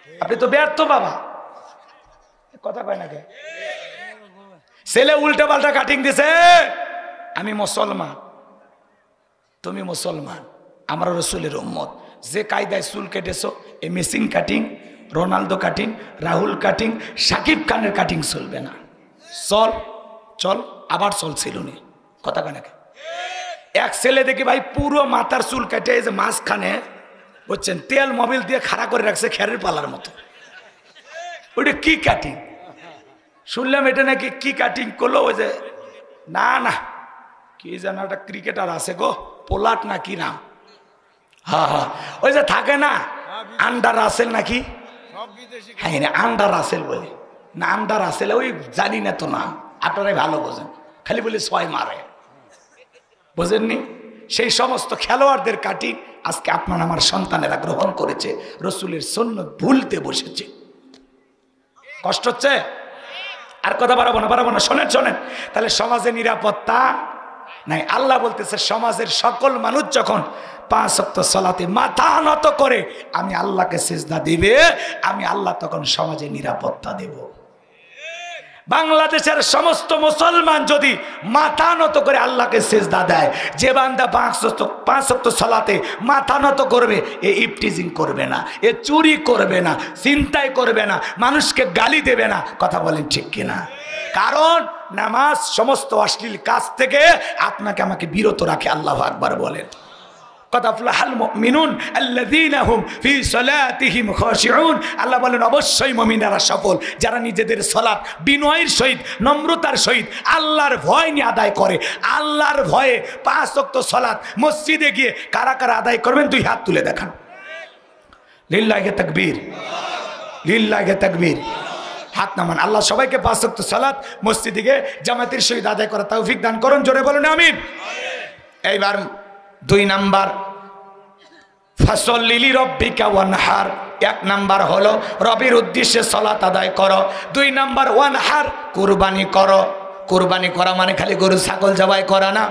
আপনি তো ব্যর্থ বাবা। কথা কয় না কে? ছেলে উল্টা পাল্টা কাটিং দিছে, আমি মুসলমান, তুমি মুসলমান, আমরা রসুলের উম্মত, যে কায়দায় চুল কেটেছো, এই messing cutting, Ronaldo cutting, Rahul cutting, Shakib খানের কাটিং চলবে না। চল চল আবার চলছিল নি, কথা কয় না? এক ছেলে দেখি ভাই পুরো মাথার চুল কেটে এই যে মাঝখানে বুঝছেন, তেল মোবিল দিয়ে খাড়া করে রাখছে খেরের পালার মতো। ওইটা কি কাটিং শুনলাম, এটা নাকি কি কাটিং করলো। ওই যে না না কি যেন একটা ক্রিকেটার আছে গো, পোলাট না কি নাম, হ্যাঁ হ্যাঁ ওই যে থাকে না আন্ডার রাসেল নাকি, হ্যাঁ আন্ডার রাসেল বলে না, আন্ডার রাসেল ওই জানি না তো নাম, আপনারাই ভালো বোঝেন, খালি বলে ছয় মারে, বোঝেননি? সেই সমস্ত খেলোয়াড়দের কাটিং আজকে আপনার আমার সন্তানেরা গ্রহণ করেছে, রসুলের সুন্নাত ভুলতে বসেছে। কষ্ট হচ্ছে? আর কথা বাড়াবো না, শোনেন শোনেন। তাহলে সমাজে নিরাপত্তা নাই। আল্লাহ বলতেছে সমাজের সকল মানুষ যখন 5 ওয়াক্ত সালাতে মাথা নত করে আমি আল্লাহকে সিজদা দিবে, আমি আল্লাহ তখন সমাজে নিরাপত্তা দেব। বাংলাদেশের সমস্ত মুসলমান যদি মাথা নত করে আল্লাহকে সিজদা দেয়, যে বান্দা 5 ওয়াক্ত সালাতে মাথা নত করবে, এ ইফটিজিং করবে না, এ চুরি করবে না, চিন্তাই করবে না, মানুষকে গালি দেবে না। কথা বলেন ঠিক কিনা? কারণ নামাজ সমস্ত অশ্লীল কাজ থেকে আপনাকে আমাকে বিরত রাখে। আল্লাহু আকবার বলেন। আল্লাহ বলেন অবশ্যই মুমিনরা সফল যারা নিজেদের সালাত বিনয়ের সহিত নম্রতার সহিত আল্লাহর ভয় নিয়ে আদায় করে। আল্লাহর ভয়ে 5 ওয়াক্ত সালাত মসজিদে গিয়ে কারা কারা আদায় করবেন 2 হাত তুলে দেখান। লিল্লাহি তাকবীর, লিল্লাহি তাকবীর। হাত নামান। আল্লাহ সবাইকে 5 ওয়াক্ত সালাত মসজিদে গিয়ে জামাতের সহিত আদায় করা তৌফিক দান করুন। জোরে বলুন আমিন। এইবার 2 নাম্বার ফাসল্লি লিরাব্বিকা ওয়ানহার। 1 নাম্বার হলো রবের উদ্দেশ্যে সালাত আদায় করো। 2 নাম্বার ওয়ানহার, কুরবানি করো। কুরবানি করা মানে খালি গরু ছাগল জবাই করা না,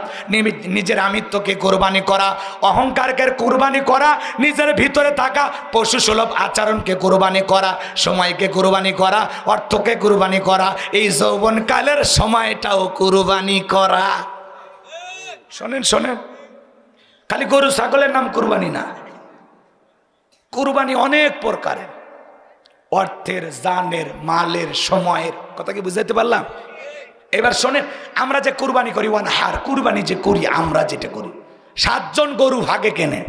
নিজের আমিত্বকে কুরবানি করা, অহংকারকে কুরবানি করা, নিজের ভিতরে থাকা পশু সুলভ আচরণকে কুরবানি করা, সময়কে কুরবানি করা, অর্থকে কুরবানি করা, এই যৌবনকালের সময়টাও কুরবানি করা। শোনেন শোনেন, খালি গরু ছাগলের নাম কুরবানি না, কুরবানি অনেক প্রকারের, অর্থের, জানের, মালের, সময়ের। কথা কি বুঝাইতে পারলাম? এবার শোনেন, আমরা যে কুরবানি করি ওয়ানহার, কুরবানি যে করি আমরা যেটা করি, 7 জন গরু ভাগে কেনে,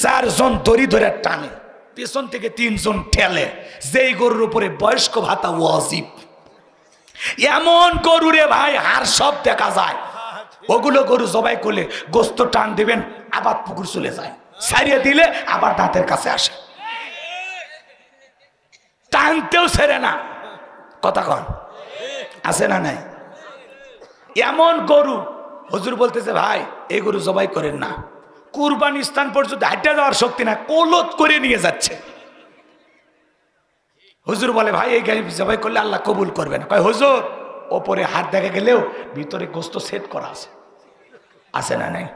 4 জন দড়ি ধরে টানে, পেছন থেকে 3 জন ঠেলে, যেই গরুর উপরে বয়স্ক ভাতা ওয়াজিব। এমন গরু রে ভাই হাড় সব দেখা যায়, ওগুলো গরু জবাই করলে গোস্ত টান দিবেন আবার পুকুর চলে যায়, ছাড়িয়ে দিলে আবার দাঁতের কাছে আসে, টানতেও ছেড়ে না। কথা কন আছে না নাই? এমন গরু হুজুর বলতেছে ভাই এই গরু জবাই করেন না, কুরবানি স্থান পর্যন্ত হাঁটে যাওয়ার শক্তি না, কোলত করে নিয়ে যাচ্ছে। হুজুর বলে ভাই এই গাড়ি জবাই করলে আল্লাহ কবুল করবে না। কয় হুজুর ওপরে হাত দেখা গেলেও ভিতরে গোস্ত সেট করা আছে, আছে না নাই?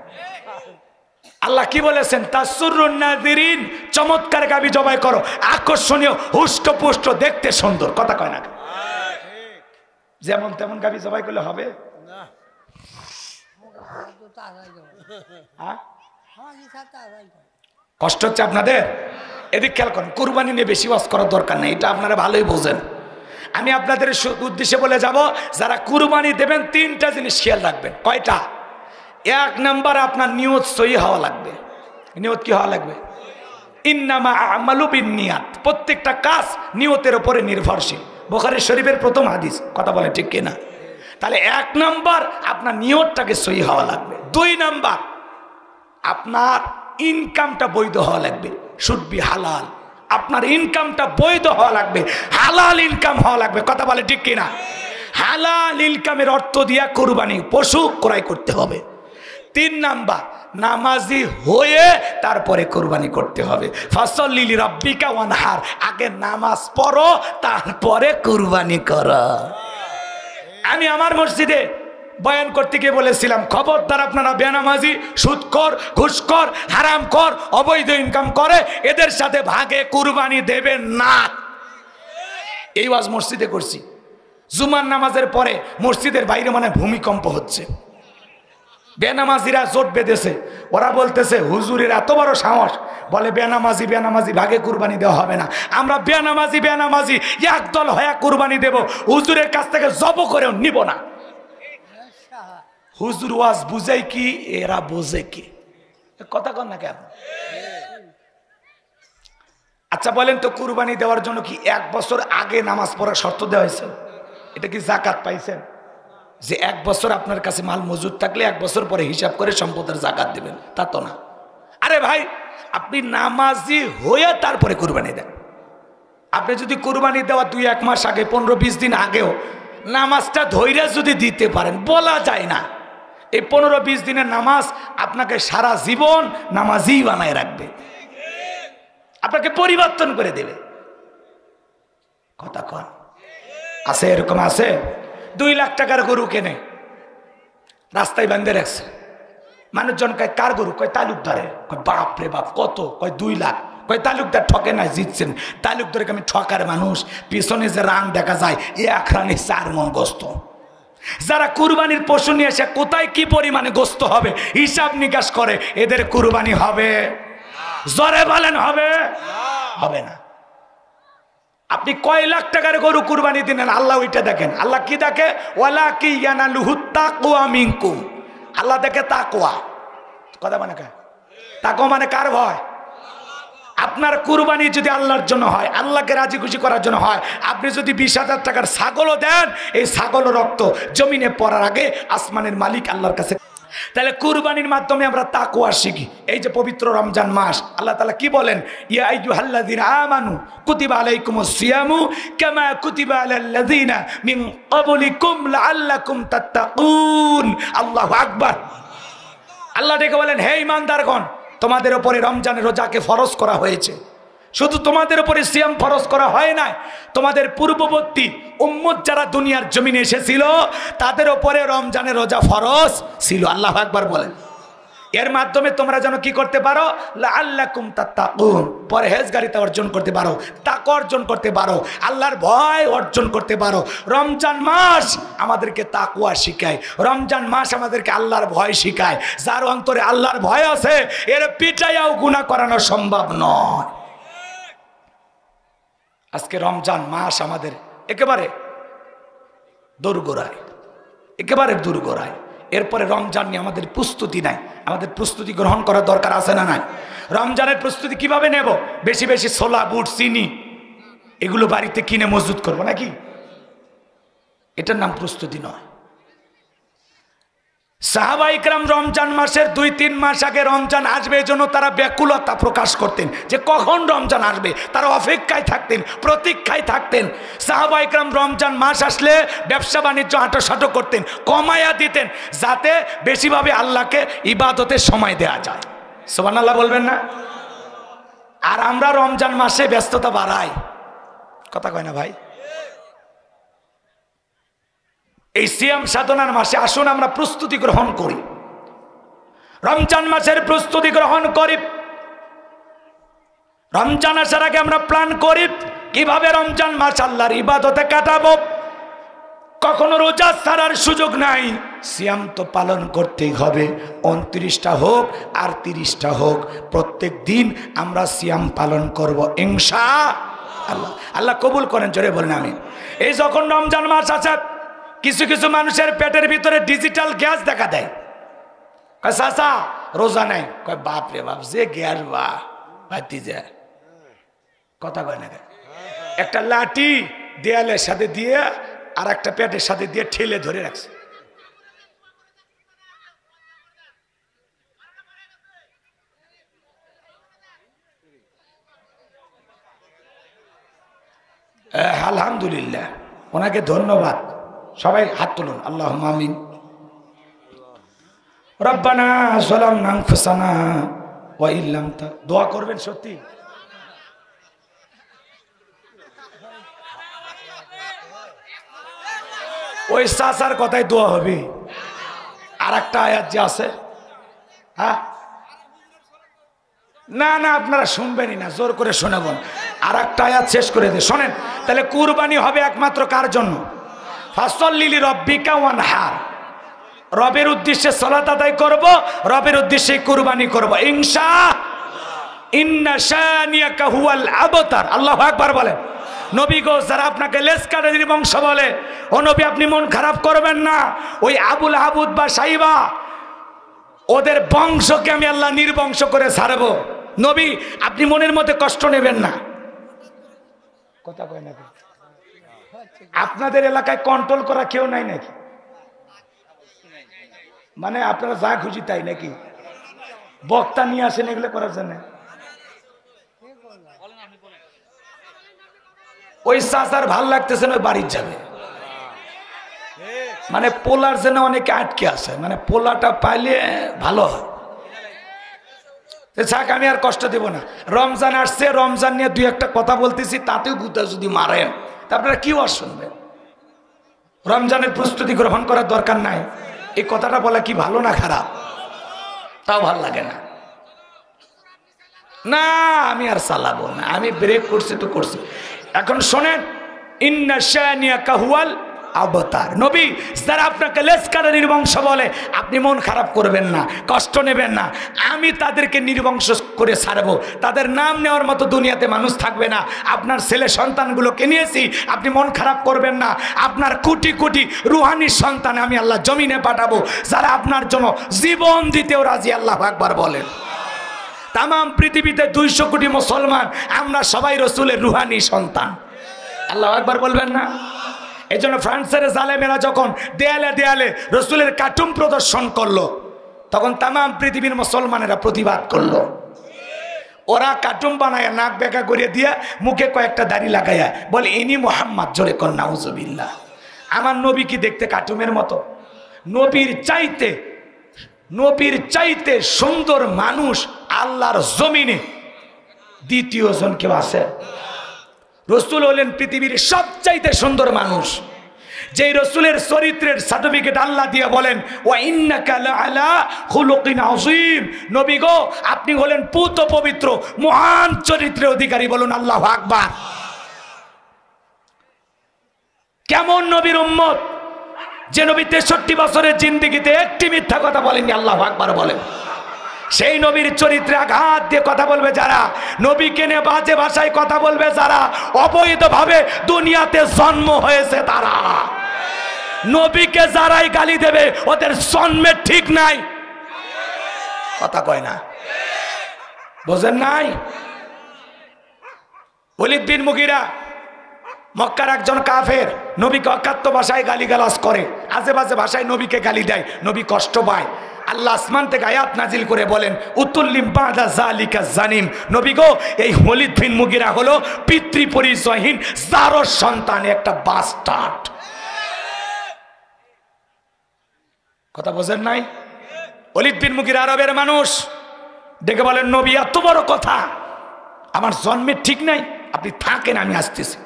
আল্লাহ কি বলেছেন? তাসুরুন নাযিরিন, চমৎকার গাবি জবাই করো, আকর্ষণীয়, হুষ্টপুষ্ট, দেখতে সুন্দর। কথা কয় না? যেমন তেমন গাবি জবাই করলে হবে না। কষ্ট হচ্ছে আপনাদের? এদিক খেয়াল করেন, কুরবানি নিয়ে বেশি ওয়াজ করার দরকার নেই, এটা আপনারা ভালোই বোঝেন। আমি আপনাদের উদ্দেশ্যে বলে যাব, যারা কুরবানি দেবেন 3টা জিনিস খেয়াল রাখবেন। কয়টা? 1 নাম্বার আপনার নিয়ত সহি হওয়া লাগবে। নিয়ত কি হওয়া লাগবে? ইন্নামা আমালু বিন্নিয়াত, প্রত্যেকটা কাজ নিয়তের উপরে নির্ভরশীল। বুখারী শরীফের প্রথম হাদিস। কথা বলে ঠিক কিনা? তাহলে 1 নাম্বার আপনার নিয়তটাকে সহি হওয়া লাগবে। 2 নাম্বার আপনার ইনকামটা বৈধ হওয়া লাগবে, শুড বি হালাল। আপনার ইনকামটা বৈধ হওয়া লাগবে, হালাল ইনকাম হওয়া লাগবে। কথা বলে ঠিক কিনা? হালাল ইনকামের অর্থ দিয়া কুরবানি পশু ক্রয় করতে হবে। 3 নাম্বার নামাজি হয়ে তারপরে কুরবানি করতে হবে। ফাসল্লি লিরাব্বিকা ওয়ানহার, আগে নামাজ পড়ো তারপরে কুরবানি করো। আমি আমার মসজিদে বয়ান করতে গিয়ে বলেছিলাম, খবরদার আপনারা বেনামাজি, সুদখোর, ঘুষখোর, হারামখোর, অবৈধ ইনকাম করে এদের সাথে ভাগে কুরবানি দেবেন না। এই ওয়াজ মসজিদে করছি। জুমার নামাজের পরে মসজিদের বাইরে মানে ভূমিকম্প হচ্ছে, বেনামাজিরা জোট বেঁধেছে। ওরা বলতেছে হুজুরের এত বড় সাহস, বলে বেনামাজি বেনামাজি ভাগে কুরবানি দেওয়া হবে না, আমরা বেনামাজি বেনামাজি একদল হয়ে কুরবানি দেব, হুজুরের কাছ থেকে জব করেও নিব না। হুজুর ওয়াজ বুঝাই কি, এরা বোঝে কি? কথা কন না কেন? আচ্ছা বলেন তো, কুরবানি দেওয়ার জন্য কি 1 বছর আগে নামাজ পড়ার শর্ত দেওয়া হয়েছে? এটা কি জাকাত পাইছেন যে 1 বছর আপনার কাছে মাল মজুদ থাকলে 1 বছর পরে হিসাব করে সম্পদের জাকাত দিবেন? তা তো না। আরে ভাই, আপনি নামাজি হয়ে তারপরে কুরবানি দেন। আপনি যদি কুরবানি দেওয়া 2-1 মাস আগে, 15-20 দিন আগেও নামাজটা ধৈর্য যদি দিতে পারেন, বলা যায় না এই 15-20 দিনের নামাজ আপনাকে সারা জীবন নামাজি বানায় রাখবে, আপনাকে পরিবর্তন করে দেবে। কথা কন আছে? এরকম আছে 2 লাখ টাকার গরু কেনে, রাস্তায় বাঁধে রাখছে। মানুষজন কয় কার গরু? কয় তালুকদারের। কয় বাপ রে বাপ, কত? কয় 2 লাখ। কয় তালুকদার ঠকে নাই, জিতছেন। তালুকদারকে আমি ঠকার মানুষ, পিছনে যে রান দেখা যায় 1 রানে 4 মণ গোস্ত। যারা কুরবানির পশু নিয়ে এসে কোথায় কি পরিমাণে গোস্ত হবে হিসাব নিকাশ করে, এদের কুরবানি হবে? জোরে বলেন হবে? হবে না। আপনি কয় লাখ টাকার গরু কুরবানি দিলেন, আল্লাহ ওইটা দেখেন। আল্লাহ কি দেখে? ওয়ালা কি ইয়ানালুহু তাকওয়া মিনকুম। আল্লাহ দেখে তাকওয়া। কথা মানে কে? তাকওয়া মানে কার ভয়? আপনার কুরবানি যদি আল্লাহর জন্য হয়, আল্লাহকে রাজি খুশি করার জন্য হয়, আপনি যদি 20,000 টাকার ছাগলও দেন, এই ছাগলের রক্ত জমিনে পড়ার আগে আসমানের মালিক আল্লাহর কাছে। তাহলে কুরবানির মাধ্যমে আমরা তাকওয়া শিখি। এই যে পবিত্র রমজান মাস, আল্লাহ তাআলা কি বলেন? ইয়া আইয়ুহাল্লাযীনা আমানু কুতিবা আলাইকুমুস সিয়ামু কামা কুতিবা আলাল্লাযীনা মিন ক্বাবলিকুম লাআল্লাকুম তাত্তাকুন। আল্লাহু আকবার। আল্লাহ ডেকে বলেন, হে ঈমানদারগণ, তোমাদের উপরে রমজানের রোজাকে ফরজ করা হয়েছে। শুধু তোমাদের উপরে সিয়াম ফরজ করা হয় না, তোমাদের পূর্ববর্তী উম্মত যারা দুনিয়ার জমিনে এসেছিল তাদের উপরে রমজানের রোজা ফরজ ছিল। আল্লাহু আকবার বলেন। এর মাধ্যমে তোমরা যেন কি করতে পারো? লাআল্লাকুম তাত্তাকুন, পরহেজগারিতা অর্জন করতে পারো, তাকওয়া অর্জন করতে পারো, আল্লাহর ভয় অর্জন করতে পারো। রমজান মাস আমাদেরকে তাকওয়া শিখায়, রমজান মাস আমাদেরকে আল্লাহর ভয় শিখায়। যার অন্তরে আল্লাহর ভয় আছে, এর পিটাইয়াও গুনাহ করানো সম্ভব নয়। আজকে রমজান মাস আমাদের একেবারে দোরগোড়ায়, একেবারে দোরগোড়ায়। এরপরে রমজান নিয়ে আমাদের প্রস্তুতি নাই। আমাদের প্রস্তুতি গ্রহণ করার দরকার আছে না নাই? রমজানের প্রস্তুতি কিভাবে নেব? বেশি বেশি ছোলা, বুট, চিনি এগুলো বাড়িতে কিনে মজুদ করবো নাকি? এটার নাম প্রস্তুতি নয়। সাহাবায়ে কেরাম রমজান মাসের 2-3 মাস আগে রমজান আসবে এজন্য তারা ব্যাকুলতা প্রকাশ করতেন যে কখন রমজান আসবে। তারা অপেক্ষায় থাকতেন, প্রতীক্ষায় থাকতেন। সাহাবায়ে কেরাম রমজান মাস আসলে ব্যবসা বাণিজ্য হাঁটাসাঁটো করতেন, কমায়া দিতেন, যাতে বেশিভাবে আল্লাহকে ইবাদতে সময় দেওয়া যায়। সুবহানাল্লাহ বলবেন না? আর আমরা রমজান মাসে ব্যস্ততা বাড়াই। কথা কয় না ভাই? এই সিয়াম সাধনার মাসে আসুন আমরা প্রস্তুতি গ্রহণ করি, রমজান মাসের প্রস্তুতি গ্রহণ করি। রমজান আসার আগে আমরা প্ল্যান করি কিভাবে রমজান মাস আল্লাহর ইবাদতে কাটাবো। কখনো রোজা ছাড়ার সুযোগ নাই, সিয়াম তো পালন করতেই হবে। 29টা হোক আর 30টা হোক, প্রত্যেক দিন আমরা সিয়াম পালন করব ইনশাআল্লাহ। আল্লাহ কবুল করেন, জোরে বলেন আমিন। এই যখন রমজান মাস আছে, কিছু কিছু মানুষের পেটের ভিতরে ডিজিটাল গ্যাস দেখা দেয়। কয় চাচা রোজা নাই। কয় বাপ রে বাপ, যে গ্যাস বা ভাতি যায়। কথা কয় না? একটা লাঠি দেয়ালের সাথে দিয়ে আর একটা পেটের সাথে দিয়ে ঠেলে ধরে রাখছে। আলহামদুলিল্লাহ, ওনাকে ধন্যবাদ। সবাই হাত তুলুন, আল্লাহুম্মা আমিন। রব্বানা যালামনা আনফুসানা ওয়া ইল্লাম দোয়া করবেন সত্যি। ওই চাচার কথাই দোয়া হবে। আর একটা আয়াত যে আছে, হ্যাঁ না না আপনারা শুনবেনই না, জোর করে শোনাবেন। আর একটা আয়াত শেষ করে দিয়ে শোনেন। তাহলে কুরবানি হবে একমাত্র কার জন্য? ফাসল্লি লিরাব্বিকা ওয়ানহার। রবের উদ্দেশ্যে সালাত আদায় করব, রবের উদ্দেশ্যে কুরবানি করব ইনশাআল্লাহ। ইন্না শানিয়াকা হুয়াল আবতার। আল্লাহু আকবার বলেন। নবী গো, যারা আপনাকে লেসকারের বংশ বলে, ও নবী আপনি মন খারাপ করবেন না। ওই আবুল আবুদ বা সাইবা, ওদের বংশকে আমি আল্লাহ নির্বংশ করে ছাড়ব। নবী আপনি মনের মধ্যে কষ্ট নেবেন না। কথা কয় নাকি? আপনাদের এলাকায় কন্ট্রোল করা কেউ নাই নাকি? মানে আপনারা যা খুশি তাই নাকি? বক্তা নিয়ে আসেন এগুলো করার জন্য? ওই চাচার ভাল লাগতেছে না, বাড়ির যাবে। মানে পোলার জন্য অনেকে আটকে আছে, মানে পোলাটা পাইলে ভালো হয়। যাক, আমি আর কষ্ট দেব না। রমজান আসছে, রমজান নিয়ে দুই একটা কথা বলতেছি, তাতেও গুতা যদি মারেন তা আপনারা কি আর শুনবেন? রমজানের প্রস্তুতি গ্রহণ করার দরকার নাই। এই কথাটা বলা কি ভালো না খারাপ? তাও ভাল লাগে না। না, আমি আর চালাবো না, আমি ব্রেক করছি তো করছি। এখন শোনেন, ইন্না শানিয়াকা হুয়াল আবতার। নবী যারা আপনাকে লেসকাটা নির্বংশ বলে, আপনি মন খারাপ করবেন না, কষ্ট নেবেন না। আমি তাদেরকে নির্বংশ করে ছাড়বো। তাদের নাম নেওয়ার মতো দুনিয়াতে মানুষ থাকবে না। আপনার ছেলে সন্তানগুলোকে নিয়েছি, আপনি মন খারাপ করবেন না। আপনার কোটি কোটি রুহানি সন্তান আমি আল্লাহ জমিনে পাঠাবো, যারা আপনার জন্য জীবন দিতেও রাজি। আল্লাহু আকবার বলেন। তাম পৃথিবীতে 200 কোটি মুসলমান, আমরা সবাই রসুলের রুহানি সন্তান। আল্লাহু আকবার বলবেন না? এই জন্য ফ্রান্সের জালেমেরা যখন দেয়ালে দেয়ালে রসুলের কার্টুন প্রদর্শন করলো, তখন তাম পৃথিবীর মুসলমানেরা প্রতিবাদ করলো। ওরা কার্টুন বানায় নাক বেঁকা করিয়ে দিয়ে মুখে কয়েকটা দাড়ি লাগাইয়া বলে ইনি মোহাম্মদ। জোরে কর নাউজুবিল্লাহ। আমার নবী কি দেখতে কার্টুনের মতো? নবীর চাইতে সুন্দর মানুষ আল্লাহর জমিনে দ্বিতীয় জন কেউ আছে? রসুল হলেন পৃথিবীর সবচাইতে সুন্দর মানুষ। যেই রসুলের চরিত্রের সার্টিফিকেট আল্লাহ দিয়ে বলেন, ওয়া ইন্নাকা লাআলা খুলুকিন আযীম। নবী গো, আপনি হলেন পুত পবিত্র মহান চরিত্রের অধিকারী। বলুন আল্লাহু আকবার। কেমন নবীর উম্মত যে নবী 63 বছরের জিন্দেগিতে একটি মিথ্যা কথা বলেননি। আল্লাহু আকবার বলেন। সেই নবীর চরিত্রে আঘাত দিয়ে কথা বলবে যারা, নবীকে নিয়ে বাজে ভাষায় কথা বলবে যারা, অবৈধভাবে দুনিয়াতে জন্ম হয়েছে তারা। নবীকে যারাই গালি দেবে ওদের জন্মের ঠিক নাই। কথা কয় না, বোঝেন নাই? ওলীদ বিন মুগীরা মক্কার একজন কাফের, নবীকে অকাত্য ভাষায় গালিগালাজ করে, আজে বাজে ভাষায় নবীকে গালি দেয়। নবী কষ্ট পায়। আল্লাহ আসমান থেকে আয়াত নাজিল করে বলেন, উতুল্লিম বাদা জালিকা জানিম। নবী গো, এই ওলীদ বিন মুগীরা হলো পিতৃ পরিচয়হীন জারজ সন্তান, একটা বাস্টার্ড। কথা বোঝেন নাই? ওলীদ বিন মুগীরা আরবের মানুষ, ডেকে বলেন, নবী এত বড় কথা, আমার জন্মের ঠিক নাই, আপনি থাকেন, আমি আসতেছি।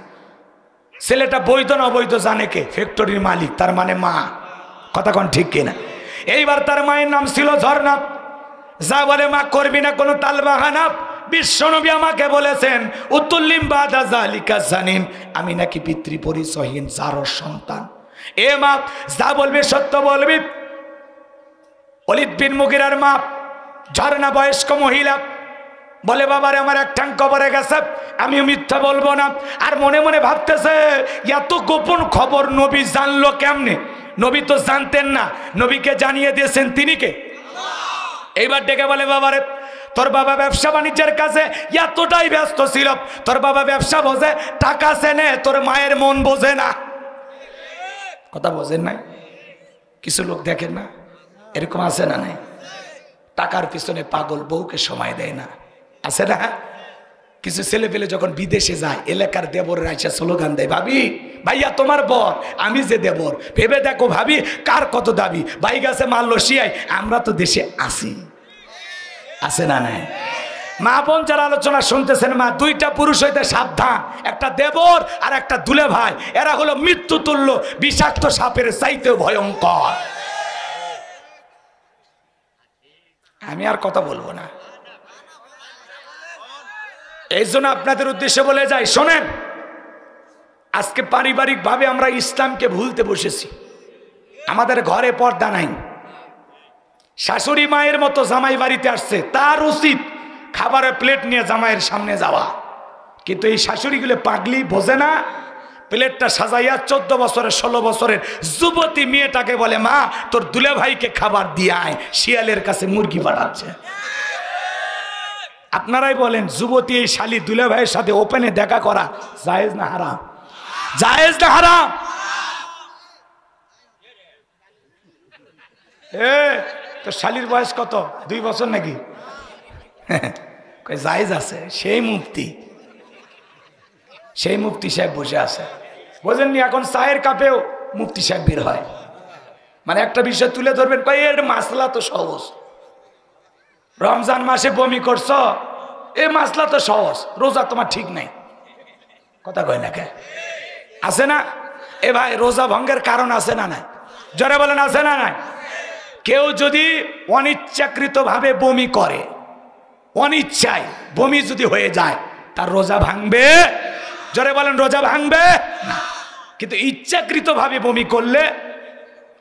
ছেলেটা বৈধ না অবৈধ জানে কে? ফ্যাক্টরির মালিক, তার মানে মা। কথা কোন ঠিক কিনা? এইবার তার মায়ের নাম ছিল ঝর্ণা। যা বলে মা করবি না কোনো তালবাহানা। বিশ্বনবী আমাকে বলেছেন, উতুল্লিম বাদা জালিকা জানিম, আমি নাকি পিতৃ পরিচয়হীন জারজ সন্তান। এ মা, যা বলবি সত্য বলবি। ওলীদ বিন মুগীরার মা ঝর্ণা বয়স্ক মহিলা বলে, বাবারে আমার এক ঠ্যাং কবরে গেছে, আমি মিথ্যা বলবো না। আর মনে মনে ভাবতেছে, এত গোপন খবর নবী জানলো কেমনে? নবী তো জানতেন না, নবীকে জানিয়ে দিয়েছেন তিনি কে? এইবার ডেকে বলে, বাবারে তোর বাবা ব্যবসা বাণিজ্যের কাছে এতটাই ব্যস্ত ছিল, তোর বাবা ব্যবসা বোঝে, টাকা চেনে, তোর মায়ের মন বোঝে না। কথা বোঝেন নাই? কিছু লোক দেখেন না, এরকম আছে না? নাই, টাকার পিছনে পাগল, বউকে সময় দেয় না, আছে না? কিছু ছেলে পেলে যখন বিদেশে যায়, এলাকার দেবরের আইসা স্লোগান দেয়, ভাবি ভাইয়া তোমার বর, আমি যে দেবর, ভেবে দেখো ভাবি কার কত দাবি, ভাই গাছে মাল লসিয়াই, আমরা তো দেশে আছি, আছে না? নাই? মা বোন যারা আলোচনা শুনতেছেন, মা, দুইটা পুরুষ হইতে সাবধান, একটা দেবর আর একটা দুলে ভাই। এরা হলো মৃত্যু তুল্য, বিষাক্ত সাপের চাইতেও ভয়ঙ্কর। আমি আর কথা বলবো না, এই জন্য আপনাদের উদ্দেশ্যে বলে যাই, শোনেন, আজকে পারিবারিক ভাবে আমরা ইসলামকে ভুলতে বসেছি। আমাদের ঘরে পর্দা নাই। শাশুড়ি মায়ের মতো জামাই বাড়িতে আসছে, তার উচিত খাবারের প্লেট নিয়ে জামাইয়ের সামনে যাওয়া, কিন্তু এই শাশুড়িগুলো পাগলি, বোঝে না। প্লেটটা সাজাইয়া 14 বছরের 16 বছরের যুবতী মেয়েটাকে বলে, মা তোর দুলে ভাইকে খাবার দিয়ে আয়, শিয়ালের কাছে মুরগি পাঠাচ্ছে। আপনারাই বলেন, যুবতী এই শালি দুলা ভাইয়ের সাথে ওপেনে দেখা করা জায়েজ না হারাম? জায়েজ না হারাম? তো শালির বয়স কত? 2 বছর নাকি? জায়েজ আছে। সেই মুফতি সাহেব বসে আছে, বোঝেননি? এখন চায়ের কাপেও মুফতি সাহেব বের হয়। মানে একটা বিষয় তুলে ধরবেন, এর মাসলা তো সহজ। রমজান মাসে বমি করছ, এই মাসলা তো সহজ, রোজা তোমার ঠিক নাই। কথা কয় না কে? আছে না? এ ভাই, রোজা ভঙ্গের কারণ আছে না নাই? জোরে বলেন, আছে না নাই? কেউ যদি অনিচ্ছাকৃত ভাবে বমি করে, অনিচ্ছায় বমি যদি হয়ে যায়, তার রোজা ভাঙবে? জোরে বলেন, রোজা ভাঙবে না। কিন্তু ইচ্ছাকৃত ভাবে বমি করলে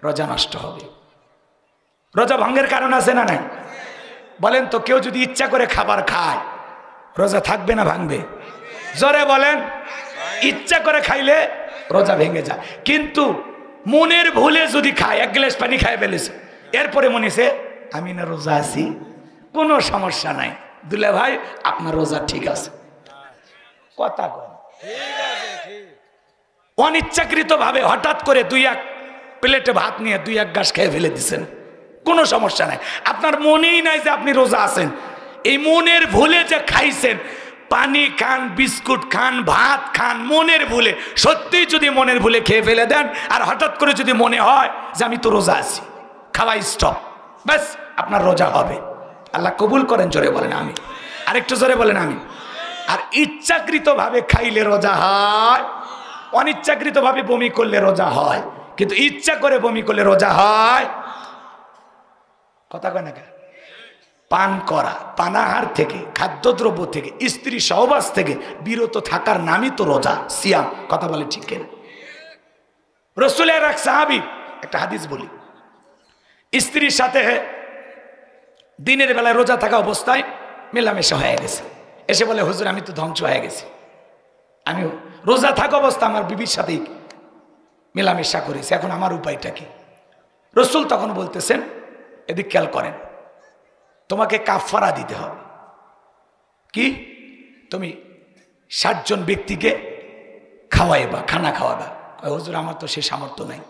রোজা নষ্ট হবে। রোজা ভঙ্গের কারণ আছে না নাই? বলেন তো, কেউ যদি ইচ্ছা করে খাবার খায়, রোজা থাকবে না ভাঙবে? জোরে বলেন। ইচ্ছা করে খাইলে রোজা ভেঙে যায়। কিন্তু মনের ভুলে যদি খায়, 1 গ্লাস পানি খায় ফেলেছে, এরপরে মনে হচ্ছে আমি না রোজা আছি, কোনো সমস্যা নাই, দুলা ভাই আপনার রোজা ঠিক আছে। কথা কয়। অনিচ্ছাকৃত ভাবে হঠাৎ করে 2-1 প্লেটে ভাত নিয়ে 2-1 গাছ খেয়ে ফেলে দিচ্ছেন, কোনো সমস্যা নাই, আপনার মনেই নাই যে আপনি রোজা আছেন। এই মনের ভুলে যে খাইছেন, পানি খান, বিস্কুট খান, ভাত খান, মনের ভুলে, সত্যিই যদি মনের ভুলে খেয়ে ফেলে দেন, আর হঠাৎ করে যদি মনে হয় যে আমি তো রোজা আছি, খাওয়া স্টপ, ব্যাস আপনার রোজা হবে। আল্লাহ কবুল করেন। জোরে বলেন আমি। আরেকটু জোরে বলেন আমি। আর ইচ্ছাকৃত ভাবে খাইলে রোজা হয়, অনিচ্ছাকৃত ভাবে বমি করলে রোজা হয়, কিন্তু ইচ্ছা করে বমি করলে রোজা হয়। কথা কয় না? পান করা, পানাহার থেকে, খাদ্যদ্রব্য থেকে, স্ত্রী সহবাস থেকে বিরত থাকার নামই তো রোজা, সিয়াম। কথা বলে ঠিক কিনা? রাসূলের এক সাহাবী, একটা হাদিস বলি, স্ত্রীর সাথে দিনের বেলায় রোজা থাকা অবস্থায় মেলামেশা হয়ে গেছে। এসে বলে, হুজুর আমি তো ধ্বংস হয়ে গেছি, আমি রোজা থাকা অবস্থা আমার বিবির সাথেই মেলামেশা করেছি, এখন আমার উপায়টা কি? রাসূল তখন বলতেছেন, এদিক খেয়াল করেন, তোমাকে কাফারা দিতে হবে। কি? তুমি 60 জন ব্যক্তিকে খাওয়াইবা, খানা খাওয়াবা। হুজুর আমার তো সে সামর্থ্য নাই।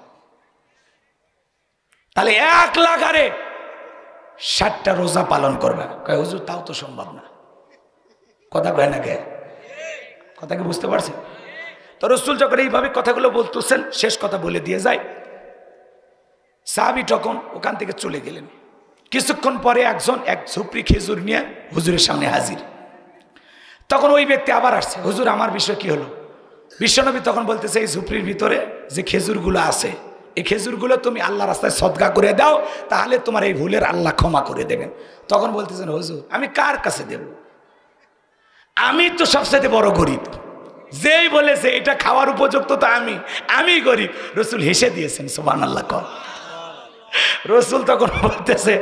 তাহলে 1 লাখ আরে 60টা রোজা পালন করবে। হুজুর তাও তো সম্ভব না। কথা কয় না কে? কথা কি বুঝতে পারছেন? তো রাসূল যখন এইভাবে কথাগুলো বলতেছেন, শেষ কথা বলে দিয়ে যায়, সাহাবী তখন ওখান থেকে চলে গেলেন। কিছুক্ষণ পরে একজন এক ঝুপড়ি খেজুর নিয়ে হুজুরের সামনে হাজির। তখন ওই ব্যক্তি আবার আসছে, হুজুর আমার বিষয় কি হলো? বিশ্বনবী তখন বলতেছে, এই ঝুপড়ির ভিতরে যে খেজুরগুলো আছে, এই খেজুরগুলো তুমি আল্লাহ রাস্তায় সদকা করে দাও, তাহলে তোমার এই ভুলের আল্লাহ ক্ষমা করে দেবেন। তখন বলতেছেন, হুজুর আমি কার কাছে দেব? আমি তো সবচেয়ে বড় গরিব। যেই বলেছে এটা খাওয়ার উপযুক্ত তো আমি গরিব। রাসূল হেসে দিয়েছেন, সুবহানাল্লাহ। রাসূল তখন বলতেছে,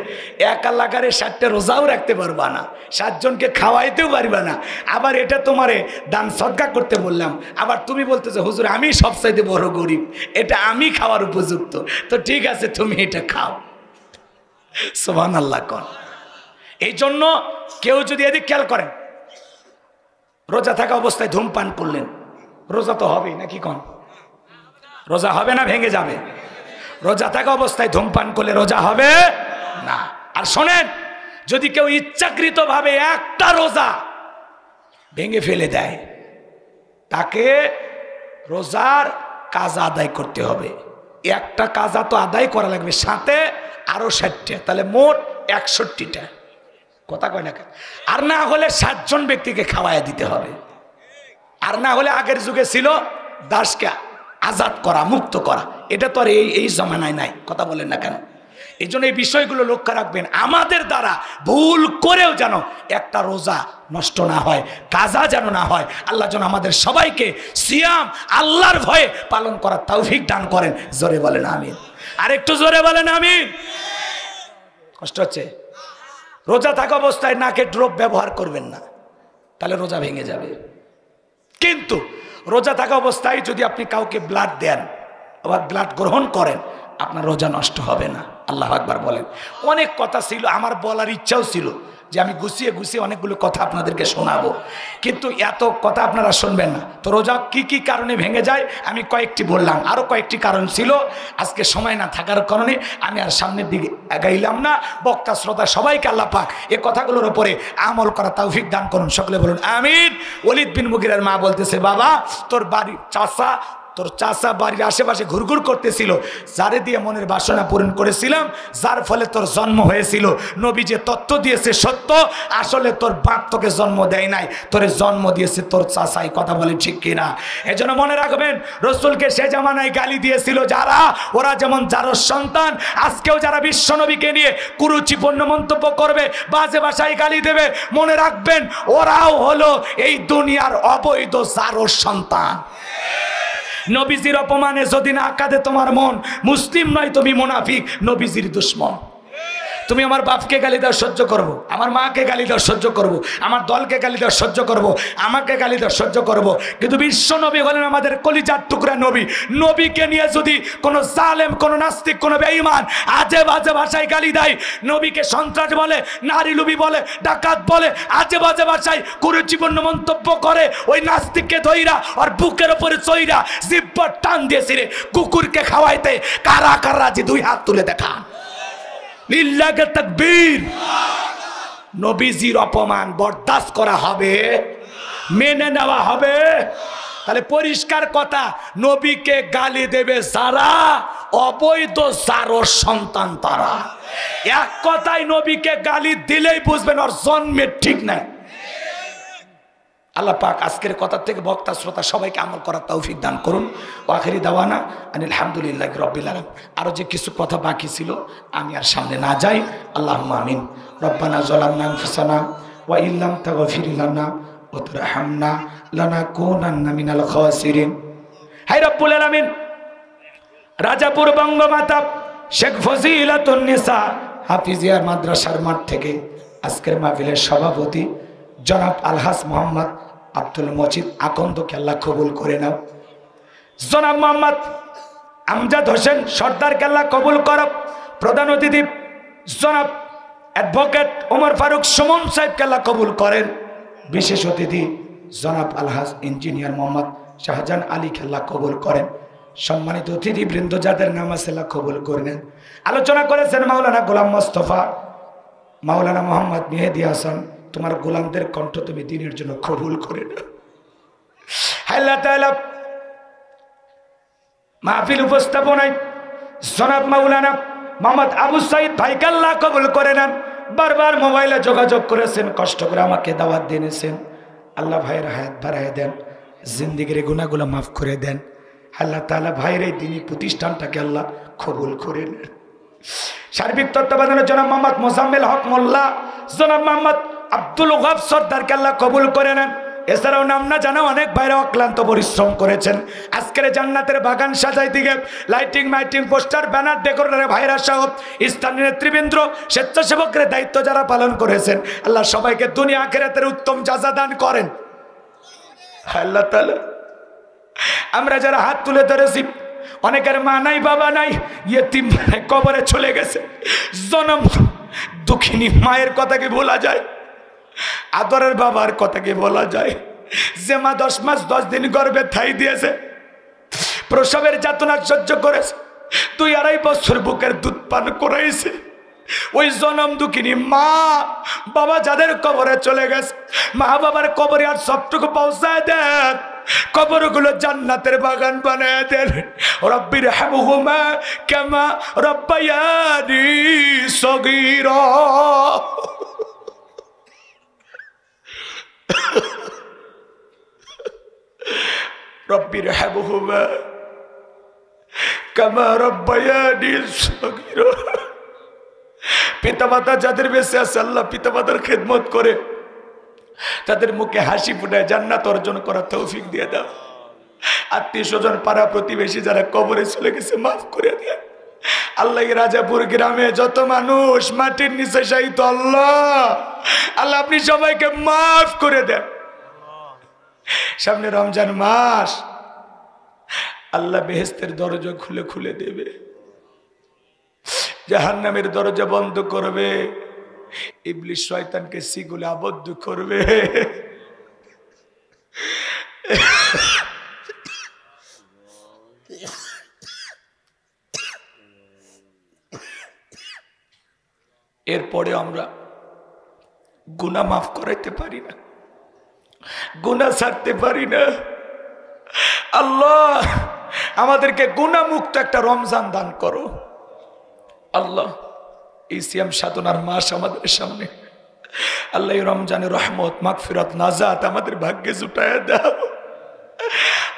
1 লাখ আরে 60টা রোজাও রাখতে পারবা না, 60 জনকে খাওয়াইতেও পারবা না, আবার এটা তোমারে দান সদকা করতে বললাম, আবার তুমি বলতেছো হুজুর আমি সবচাইতে বড় গরিব, এটা আমি খাওয়ার উপযুক্ত, তো ঠিক আছে তুমি এটা খাও। সুবহানাল্লাহ। কোন এই জন্য কেউ যদি এদিক খেয়াল করেন, রোজা থাকা অবস্থায় ধূমপান করলেন, রোজা তো হবেই নাকি? কোন রোজা হবে না ভেঙে যাবে? রোজা থাকা অবস্থায় ধূমপান করলে রোজা হবে না। আর শোনেন, যদি কেউ ইচ্ছাকৃত ভাবে একটা রোজা ভেঙে ফেলে দেয়, তাকে রোজার কাজা আদায় করতে হবে। একটা কাজা তো আদায় করা লাগবে, সাথে আরো 60টা, তাহলে মোট 61টা। কথা কয় না? আর না হলে 60 জন ব্যক্তিকে খাওয়াইয়া দিতে হবে। আর না হলে আগের যুগে ছিল দাসকে আজাদ করা, মুক্ত করা, এটা তো আর এই জমানায় নাই। কথা বলেন না কেন? এই জন্য এই বিষয়গুলো লক্ষ্য রাখবেন, আমাদের দ্বারা ভুল করেও যেন একটা রোজা নষ্ট না হয়, কাজা যেন না হয়। আল্লাহ যেন আমাদের সবাইকে সিয়াম আল্লাহর ভয়ে পালন করার তৌফিক দান করেন। জোরে বলেন আমিন। আর একটু জোরে বলেন আমিন। কষ্ট হচ্ছে? রোজা থাকা অবস্থায় নাকে ড্রপ ব্যবহার করবেন না, তাহলে রোজা ভেঙে যাবে। কিন্তু রোজা থাকা অবস্থায় যদি আপনি কাউকে ব্লাড দেন, আবার ব্লাড গ্রহণ করেন, আপনার রোজা নষ্ট হবে না। আল্লাহু আকবার বলেন। অনেক কথা ছিল, আমার বলার ইচ্ছাও ছিল, যে আমি গুছিয়ে গুছিয়ে অনেকগুলো কথা আপনাদেরকে শোনাবো, কিন্তু এত কথা আপনারা শুনবেন না। তো রোজা কি কি কারণে ভেঙে যায় আমি কয়েকটি বললাম, আরও কয়েকটি কারণ ছিল, আজকে সময় না থাকার কারণে আমি আর সামনের দিকে এগাইলাম না। বক্তা শ্রোতা সবাইকে আল্লাহ পাক এ কথাগুলোর উপরে আমল করা তৌফিক দান করুন, সকলে বলুন আমিন। ওলীদ বিন মুগীরার মা বলতেছে, বাবা তোর বাড়ির তোর চাচা বাড়ির আশেপাশে ঘুরঘুর করতেছিল, যারে দিয়ে মনের বাসনা পূরণ করেছিলাম, যার ফলে তোর জন্ম হয়েছিল। নবী যে তত্ত্ব দিয়েছে সত্য, আসলে তোর বাপ তোকে জন্ম দেয় নাই, তোরে জন্ম দিয়েছে তোর চাচাই। কথা বলে ঠিক কিনা? এজন্য মনে রাখবেন, রসুলকে সে জামানায় গালি দিয়েছিল যারা, ওরা যেমন জারস সন্তান, আজকেও যারা বিশ্ব নবীকে নিয়ে কুরুচিপূর্ণ মন্তব্য করবে, বাজে ভাষায় গালি দেবে, মনে রাখবেন ওরাও হলো এই দুনিয়ার অবৈধ জারস সন্তান। নবীজির অপমানে যদি না কাঁদে তোমার মন, মুসলিম নয় তুমি মুনাফিক, নবীজির দুশ্মন। তুমি আমার বাপকে গালি দাও সহ্য করব, আমার মাকে গালি দাও সহ্য করব, আমার দলকে গালি দাও সহ্য করব, আমাকে গালি দাও সহ্য করব, কিন্তু বিশ্ব নবী হলেন আমাদের কলিজার টুকরা নবী। নবীকে নিয়ে যদি কোনো জালেম, কোনো নাস্তিক, কোনো বেঈমান আজে বাজে ভাষায় গালি দেয়, নবীকে সন্ত্রাস বলে, নারী লুবি বলে, ডাকাত বলে, আজে বাজে ভাষায় কুরুচিপূর্ণ মন্তব্য করে, ওই নাস্তিককে ধইরা আর বুকের উপরে চইরা জিহ্বার টান দিয়েছিলে কুকুরকে খাওয়াইতে কারা কারা যে দুই হাত তুলে দেখান। লিল্লাহি তাকবীর। নবীজির অপমান বরদাস্ত করা হবে, মেনে নেওয়া হবে। তাহলে পরিষ্কার কথা, নবীকে গালি দেবে যারা, অবৈধ জারস সন্তান তারা। এক কথায় নবীকে গালি দিলেই বুঝবেন ওর জন্মের ঠিক নাই। আল্লাহ পাক আজকের কথা থেকে বক্তা শ্রোতা সবাইকে আমল করার তৌফিক দান করুন। আখিরি দাওয়ানা আনিল হামদুলিল্লাহি রাব্বিল আলামিন। আরো যে কিছু কথা বাকি ছিল আমি আর সামনে না যাই, আল্লাহুম্মা আমিন। রব্বানা যালামনা আনফুসানা ওয়া ইল্লাম তাগফির লানা ওয়া তারহামনা লানাকুনান্না মিনাল খাসিরিন। হে রব্বুল আলামিন, রাজাপুর বঙ্গমাতা শেখ ফজিলাতুন নিসা হাফিজিয়া মাদ্রাসার মাঠ থেকে আজকের মাহফিলের সভাপতি জনাব আলহাজ মোহাম্মদ আব্দুল মজিদ আকন্দকে আল্লাহ কবুল করে নাও। জনাব মোহাম্মদ আমজাদ হোসেন সর্দারকে আল্লাহ কবুল করো। প্রধান অতিথি জনাব অ্যাডভোকেট ওমর ফারুক সুমন সাহেবকে আল্লাহ কবুল করেন। বিশেষ অতিথি জনাব আলহাজ ইঞ্জিনিয়ার মোহাম্মদ শাহজাহান আলীকে আল্লাহ কবুল করেন। সম্মানিত অতিথি বৃন্দ যাদের নাম আছে আল্লাহ কবুল করে নেন। আলোচনা করেছেন মাওলানা গোলাম মোস্তফা, মাওলানা মোহাম্মদ মেহেদি হাসান। তোমার গোলামদের কণ্ঠ তুমি দিনের জন্য কবুল করে নাও। আল্লাহ তাআলা মাহফিল উপস্থাপনায় জনাব মাওলানা মোহাম্মদ আবু সাইদ ভাইকে আল্লাহ কবুল করে নেন। বারবার মোবাইলে যোগাযোগ করেছেন, কষ্ট করে আমাকে দাওয়াত দিয়েছেন। আল্লাহ ভাইয়ের হায়াত বাড়ায় দেন, জিন্দেগির গুনাহগুলো মাফ করে দেন। আল্লাহ তাআলা ভাইয়ের এই দিনী প্রতিষ্ঠানটাকে আল্লাহ কবুল করে নেন। সার্বিক তত্ত্বাবধানে জনাব মোহাম্মদ মোজাম্মেল হক মোল্লা, জনাব মোহাম্মদ আব্দুল ওয়াহাব সর্দারকে আল্লাহ কবুল করে নেন। এছাড়াও নাম না জানা অনেক ভাইরা অক্লান্ত পরিশ্রম করেছেন আজকের জান্নাতের বাগান সাজাই দিকে, লাইটিং মাইটিং পোস্টার ব্যানার ডেকোরেটর ভাইরা সহ স্থানীয় নেতৃবৃন্দ স্বেচ্ছাসেবকের দায়িত্ব যারা পালন করেছেন, আল্লাহ সবাইকে দুনিয়া আখিরাতের উত্তম জাযা দান করেন। আল্লাহ তাআলা আমরা যারা হাত তুলে ধরেছি, অনেকের মা নাই বাবা নাই, ইয়েতিম কবরে চলে গেছে। জনম দুঃখিনী মায়ের কথা কি বলা যায়? আদরের বাবার কথা কি বলা যায়? যে মা 10 মাস 10 দিন গর্ভে ঠাই দিয়েছে, প্রসবের যাতনা সহ্য করেছে, 2-2.5 বছর বুকের দুধ পান করাইছে, ওই জনম দুঃখিনী মা বাবা যাদের কবরে চলে গেছে, মা বাবার কবরে আর সবটুকু পৌঁছায় দেন, কবরগুলো জান্নাতের বাগান বানায় দেন। রব্বির হামহুমা কামা রব্বায়ানি সগীরা। রব্বির হামহুমা কামা রব্বায়ানি সগীরা। পিতামাতা যাদের বেঁচে আছে, আল্লাহ পিতামাতার খেদমত করে তাদের মুখে হাসি ফুটায় জান্নাত অর্জন করার তৌফিক দিয়ে দাও। আত্মীয় স্বজন পাড়া প্রতিবেশী যারা কবরে চলে গেছে মাফ করে দেন। আল্লাহ রাজাপুর গ্রামে যত মানুষ মাটির নিচে শায়িত, আল্লাহ আল্লাহ আপনি সবাইকে মাফ করে দেন। সামনে রমজান মাস, আল্লাহ বেহেশতের দরজা খুলে খুলে দেবে, জাহান্নামের দরজা বন্ধ করবে। ইবলিস শয়তানকে সিগুলে আবদ্ধ করবে। এরপরে আমরা গুনাহ মাফ করাইতে পারি না, গুনাহ ছাড়তে পারি না। আল্লাহ আমাদেরকে গুনাহ মুক্ত একটা রমজান দান করো। আল্লাহ এই সিয়াম সাধনার মাস আমাদের সামনে, আল্লাহ এই রমজানের রহমত মাগফিরাত নাজাত আমাদের ভাগ্যে জুটায় দাও।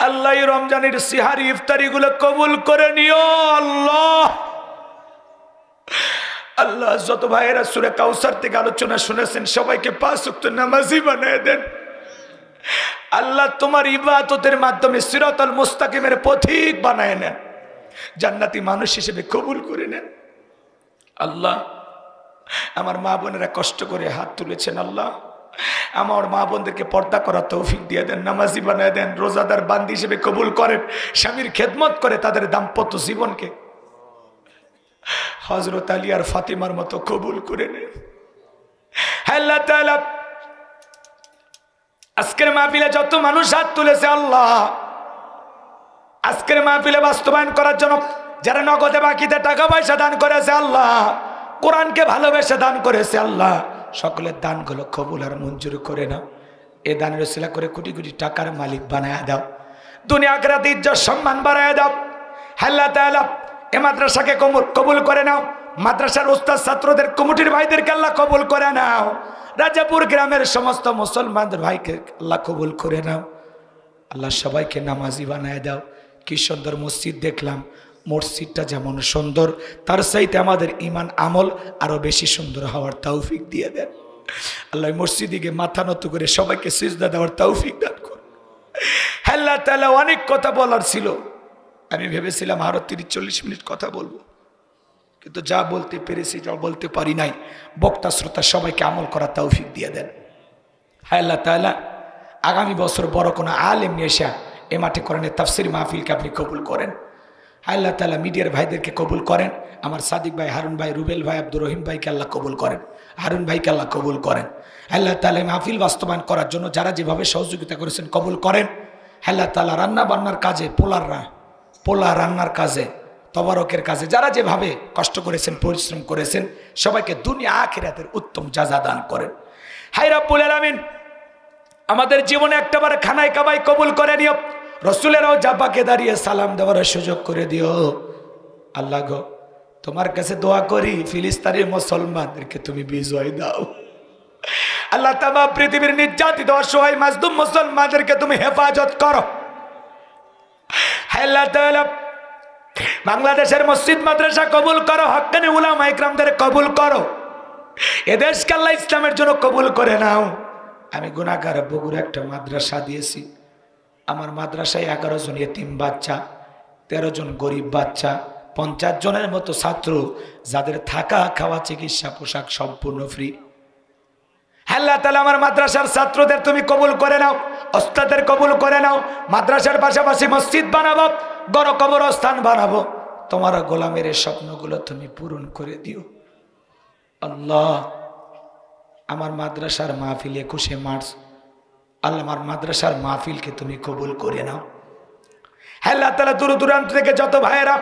আল্লাহ এই রমজানের সিহারি ইফতারি গুলো কবুল করে নিও। আল্লাহ আল্লাহ যত ভাইয়েরা সূরা কাউসার থেকে আলোচনা শুনেছেন সবাইকে 5 ওয়াক্ত নামাজি বানায় দেন। আল্লাহ তোমার ইবাদতের মাধ্যমে সিরাতাল মুস্তাকিমের পথিক বানায় নেন, জান্নাতি মানুষ হিসেবে কবুল করে নেন। আল্লাহ আমার মা বোনেরা কষ্ট করে হাত তুলেছেন, আল্লাহ আমার মা বোনদেরকে পর্দা করার তৌফিক দিয়ে দেন, নামাজি বানায় দেন, রোজাদার বান্দি হিসেবে কবুল করেন, স্বামীর খেদমত করে তাদের দাম্পত্য জীবনকে হযরত আলী আর ফাতিমার মতো কবুল করে নেন। আল্লাহ তাআলা আজকের মাহফিলে যত মানুষ হাত তুলেছে আল্লাহ আজকের মাহফিলে বাস্তবায়ন করার জন্য যারা নগদে বাকিতে টাকা পয়সা দান করেছে, আল্লাহ কোরআনকে ভালোবেসে দান করেছে, আল্লাহ সকলের দানগুলো কবুল আর মঞ্জুর করে নাও। এ দানের ওসিলা করে কোটি কোটি টাকার মালিক বানায় দাও, দুনিয়া আখিরাতে ইজ্জত সম্মান বাড়ায় দাও। আল্লাহ তাআলা এ মাদ্রাসাকে কবুল করে নাও, মাদ্রাসার উস্তাদ ছাত্রদের কমিটির ভাইদেরকে আল্লাহ কবুল করে নাও, রাজাপুর গ্রামের সমস্ত মুসলমানদের ভাইকে আল্লাহ কবুল করে নাও। আল্লাহ সবাইকে নামাজি বানায় দাও। কি সুন্দর মসজিদ দেখলাম, মসজিদটা যেমন সুন্দর তার চাইতে আমাদের ঈমান আমল আরো বেশি সুন্দর হওয়ার তৌফিক দিয়ে দেন। আল্লাহ মসজিদে গিয়ে মাথা নত করে সবাইকে সিজদা দেওয়ার তৌফিক দান করুন। আল্লাহ তাআলা অনেক কথা বলার ছিল, আমি ভেবেছিলাম আরো 30-40 মিনিট কথা বলবো, কিন্তু যা বলতে পেরেছি যা বলতে পারি নাই। বক্তা শ্রোতা সবাইকে আমল করার তৌফিক দিয়ে দেন। আল্লাহ তাআলা আগামী বছর বড় কোনো আলেম নিয়ে এসে এ মাঠে কোরআনের তাফসীর মাহফিলকে আপনি কবুল করেন। আল্লাহ তাআলা মিডিয়ার ভাইদেরকে কবুল করেন, আমার সাদিক ভাই, হারুন ভাই, রুবেল ভাই, আব্দুর রহিম ভাইকে আল্লাহ কবুল করেন, হারুন ভাইকে আল্লাহ কবুল করেন। আল্লাহ তাআলা মাহফিল বাস্তবায়ন করার জন্য যারা যেভাবে সহযোগিতা করেছেন কবুল করেন। আল্লাহ তাআলা রান্না বান্নার কাজে, পোলা রান্নার কাজে, তবারকের কাজে যারা যেভাবে কষ্ট করেছেন পরিশ্রম করেছেন সবাইকে দুনিয়া আখিরাতের উত্তম জাযা দান করেন। হায় রব্বুল আলামিন আমাদের জীবনে একটাবার খানায় কাবাই কবুল করে নিও, রসুলেরাও জাপাকে দাঁড়িয়ে সালাম দেওয়ার সুযোগ করে দিও। আল্লাহ গো তোমার কাছে দোয়া করি ফিলিস্তিনের মুসলমানদেরকে তুমি বিজয় দাও। আল্লাহ তাআলা পৃথিবীর নির্যাতিত অসহায় মাজলুম মুসলমানদেরকে তুমি হেফাজত করো। আল্লাহ তাআলা বাংলাদেশের মসজিদ মাদ্রাসা কবুল করো, হক্কানি উলামা ইকরামদের কবুল করো, এদেশকে আল্লাহ ইসলামের জন্য কবুল করে নাও। আমি গুনাহগার বগুড়া একটা মাদ্রাসা দিয়েছি, আমার মাদ্রাসায় 11 জন ইতিম বাচ্চা, 13 জন গরিব বাচ্চা, 50 জনের মতো ছাত্র যাদের থাকা খাওয়া চিকিৎসা পোশাক সম্পূর্ণ ফ্রি। আল্লাহ তাআলা আমার মাদ্রাসার ছাত্রদের তুমি কবুল করে নাও, ওস্তাদের কবুল করে নাও, মাদ্রাসার পাশাপাশি মসজিদ বানাবো, বড় কবরস্থান বানাবো, তোমার গোলামের স্বপ্নগুলো তুমি পূরণ করে দিও। আল্লাহ আমার মাদ্রাসার মাহফিল 21শে মার্চ, আল্লাহ আমার মাদ্রাসার মাহফিলকে তুমি কবুল করে নাও। আল্লাহ তাআলা দূর দূরান্ত থেকে যত ভাইয়েরা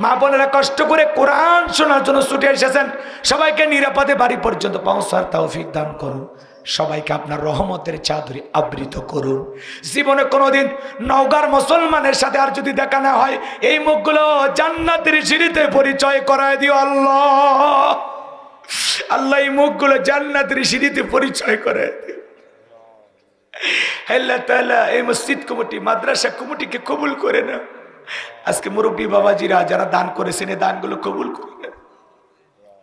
মা বোনেরা কষ্ট করে কোরআন শোনার জন্য ছুটে এসেছেন সবাইকে নিরাপদে বাড়ি পর্যন্ত পৌঁছার তৌফিক দান করুন, সবাইকে আপনার রহমতের চাদরে আবৃত করুন। জীবনে কোনোদিন নওগাঁর মুসলমানের সাথে আর যদি দেখা না হয় এই মুখগুলো জান্নাতের সিঁড়িতে পরিচয় করায় দিও। আল্লাহ আল্লাহ এই মুখগুলো জান্নাতের সিঁড়িতে পরিচয় করায় দিও। আল্লাহ তাআলা এই মসজিদ কমিটি মাদ্রাসা কমিটিকে কবুল করে না। আজকে মুরব্বী বাবাজিরা যারা দান করেছেন এই দানগুলো কবুল করে নেন।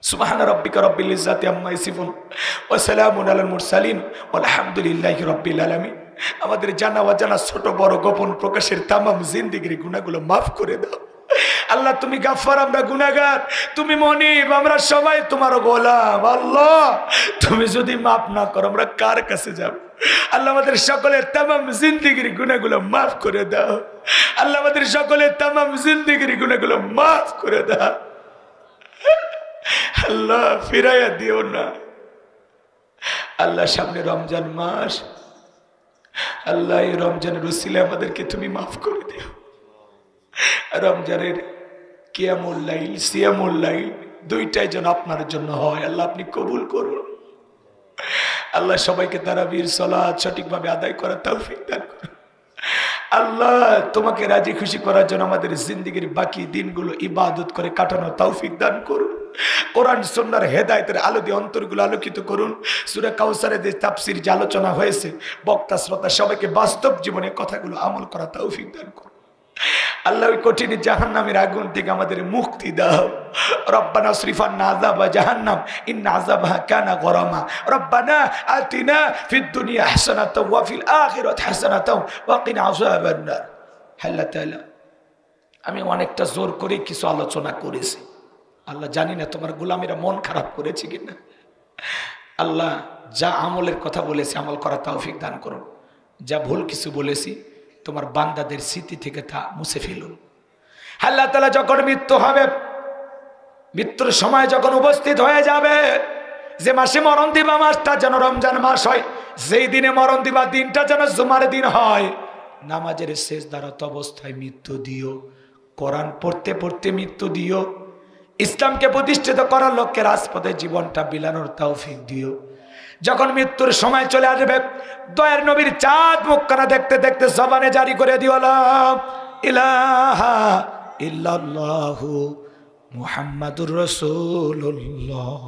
সুবহানা রাব্বিকা রাব্বিল ইজ্জাতি আম্মা ইয়াসিফুন ওয়া সালামুন আলাল মুরসালিন ওয়ালহামদুলিল্লাহি রাব্বিল আলামিন। আমাদের জানা অজানা ছোট বড় গোপন প্রকাশের তামাম জিন্দেগির গুনাহগুলো মাফ করে দাও। আল্লাহ তুমি গাফফার, আমরা গুনাহগার, তুমি মনিব, আমরা সবাই তোমার গোলাম। আল্লাহ তুমি যদি মাফ না করো আমরা কার কাছে যাব? আল্লাহ আমাদের সকলের তামাম জিন্দেগির গুনাহগুলো মাফ করে দাও। আল্লাহ আমাদের সকলের তামাম জিন্দেগির গুনাহগুলো মাফ করে দাও। আল্লাহ ফিরাইয়া দিও না, আল্লাহ সামনে রমজান মাস, আল্লাহ এই রমজানের উসিলে আমাদেরকে তুমি মাফ করে দিও। রমজানের কিয়ামুল লাইল সিয়ামুল লাইল দুইটাই যেন আপনার জন্য হয়। আল্লাহ আপনি কবুল করুন। আল্লাহ সবাইকে তারাবির সালাত সঠিকভাবে আদায় করার তৌফিক দান করুন। আল্লাহ তোমাকে রাজি খুশি করার জন্য আমাদের জিন্দেগির বাকি দিনগুলো ইবাদত করে কাটানোর তৌফিক দান করুন। কোরআন সুন্নাহর হেদায়েতের আলো দিয়ে অন্তরগুলো আলোকিত করুন। সূরা কাউসারে যে তাফসীর যে আলোচনা হয়েছে, বক্তা শ্রোতা সবাইকে বাস্তব জীবনে কথাগুলো আমল করার তৌফিক দান করুন। আল্লাহ ওই কঠিন জাহান্নামের আগুন থেকে আমাদের মুক্তি দাও। রব্বানা সরিফান্না আযাবা জাহান্নাম ইন্না আযাবাহা কানা গরামা। রব্বানা আতিনা ফিদ দুনিয়া হাসানাতাও ওয়া ফিল আখিরাতি হাসানাতাও ওয়া কিনা আযাবান নার। আল্লাহ তাআলা, আমি অনেকটা জোর করে কিছু আলোচনা করেছি। আল্লাহ জানি না তোমার গোলামীরা মন খারাপ করেছে কিনা। আল্লাহ যা আমলের কথা বলেছি আমল করার তৌফিক দান করুন। যা ভুল কিছু বলেছি তোমার বান্দাদের স্মৃতি থেকে তা মুছে ফেলুন। আল্লাহ তাআলা যখন মৃত্যু হবে, মৃত্যুর সময় যখন উপস্থিত হয়ে যাবে, যে মাসে মরণ দিবা মাসটা যেন রমজান মাস হয়, যেই দিনে মরণ দিবা দিনটা যেন জুমার দিন হয়। নামাজের সেজদারত অবস্থায় মৃত্যু দিও, কোরআন পড়তে পড়তে মৃত্যু দিও, ইসলামকে প্রতিষ্ঠিত করার লক্ষ্যে রাজপথে জীবনটা বিলানোর তৌফিক দিও। যখন মৃত্যুর সময় চলে আসবে, দয়ার নবীর চাঁদ মুখখানা দেখতে দেখতে জবানে জারি করে দিও লা ইলাহা ইল্লাল্লাহু মুহাম্মাদুর রাসূলুল্লাহ।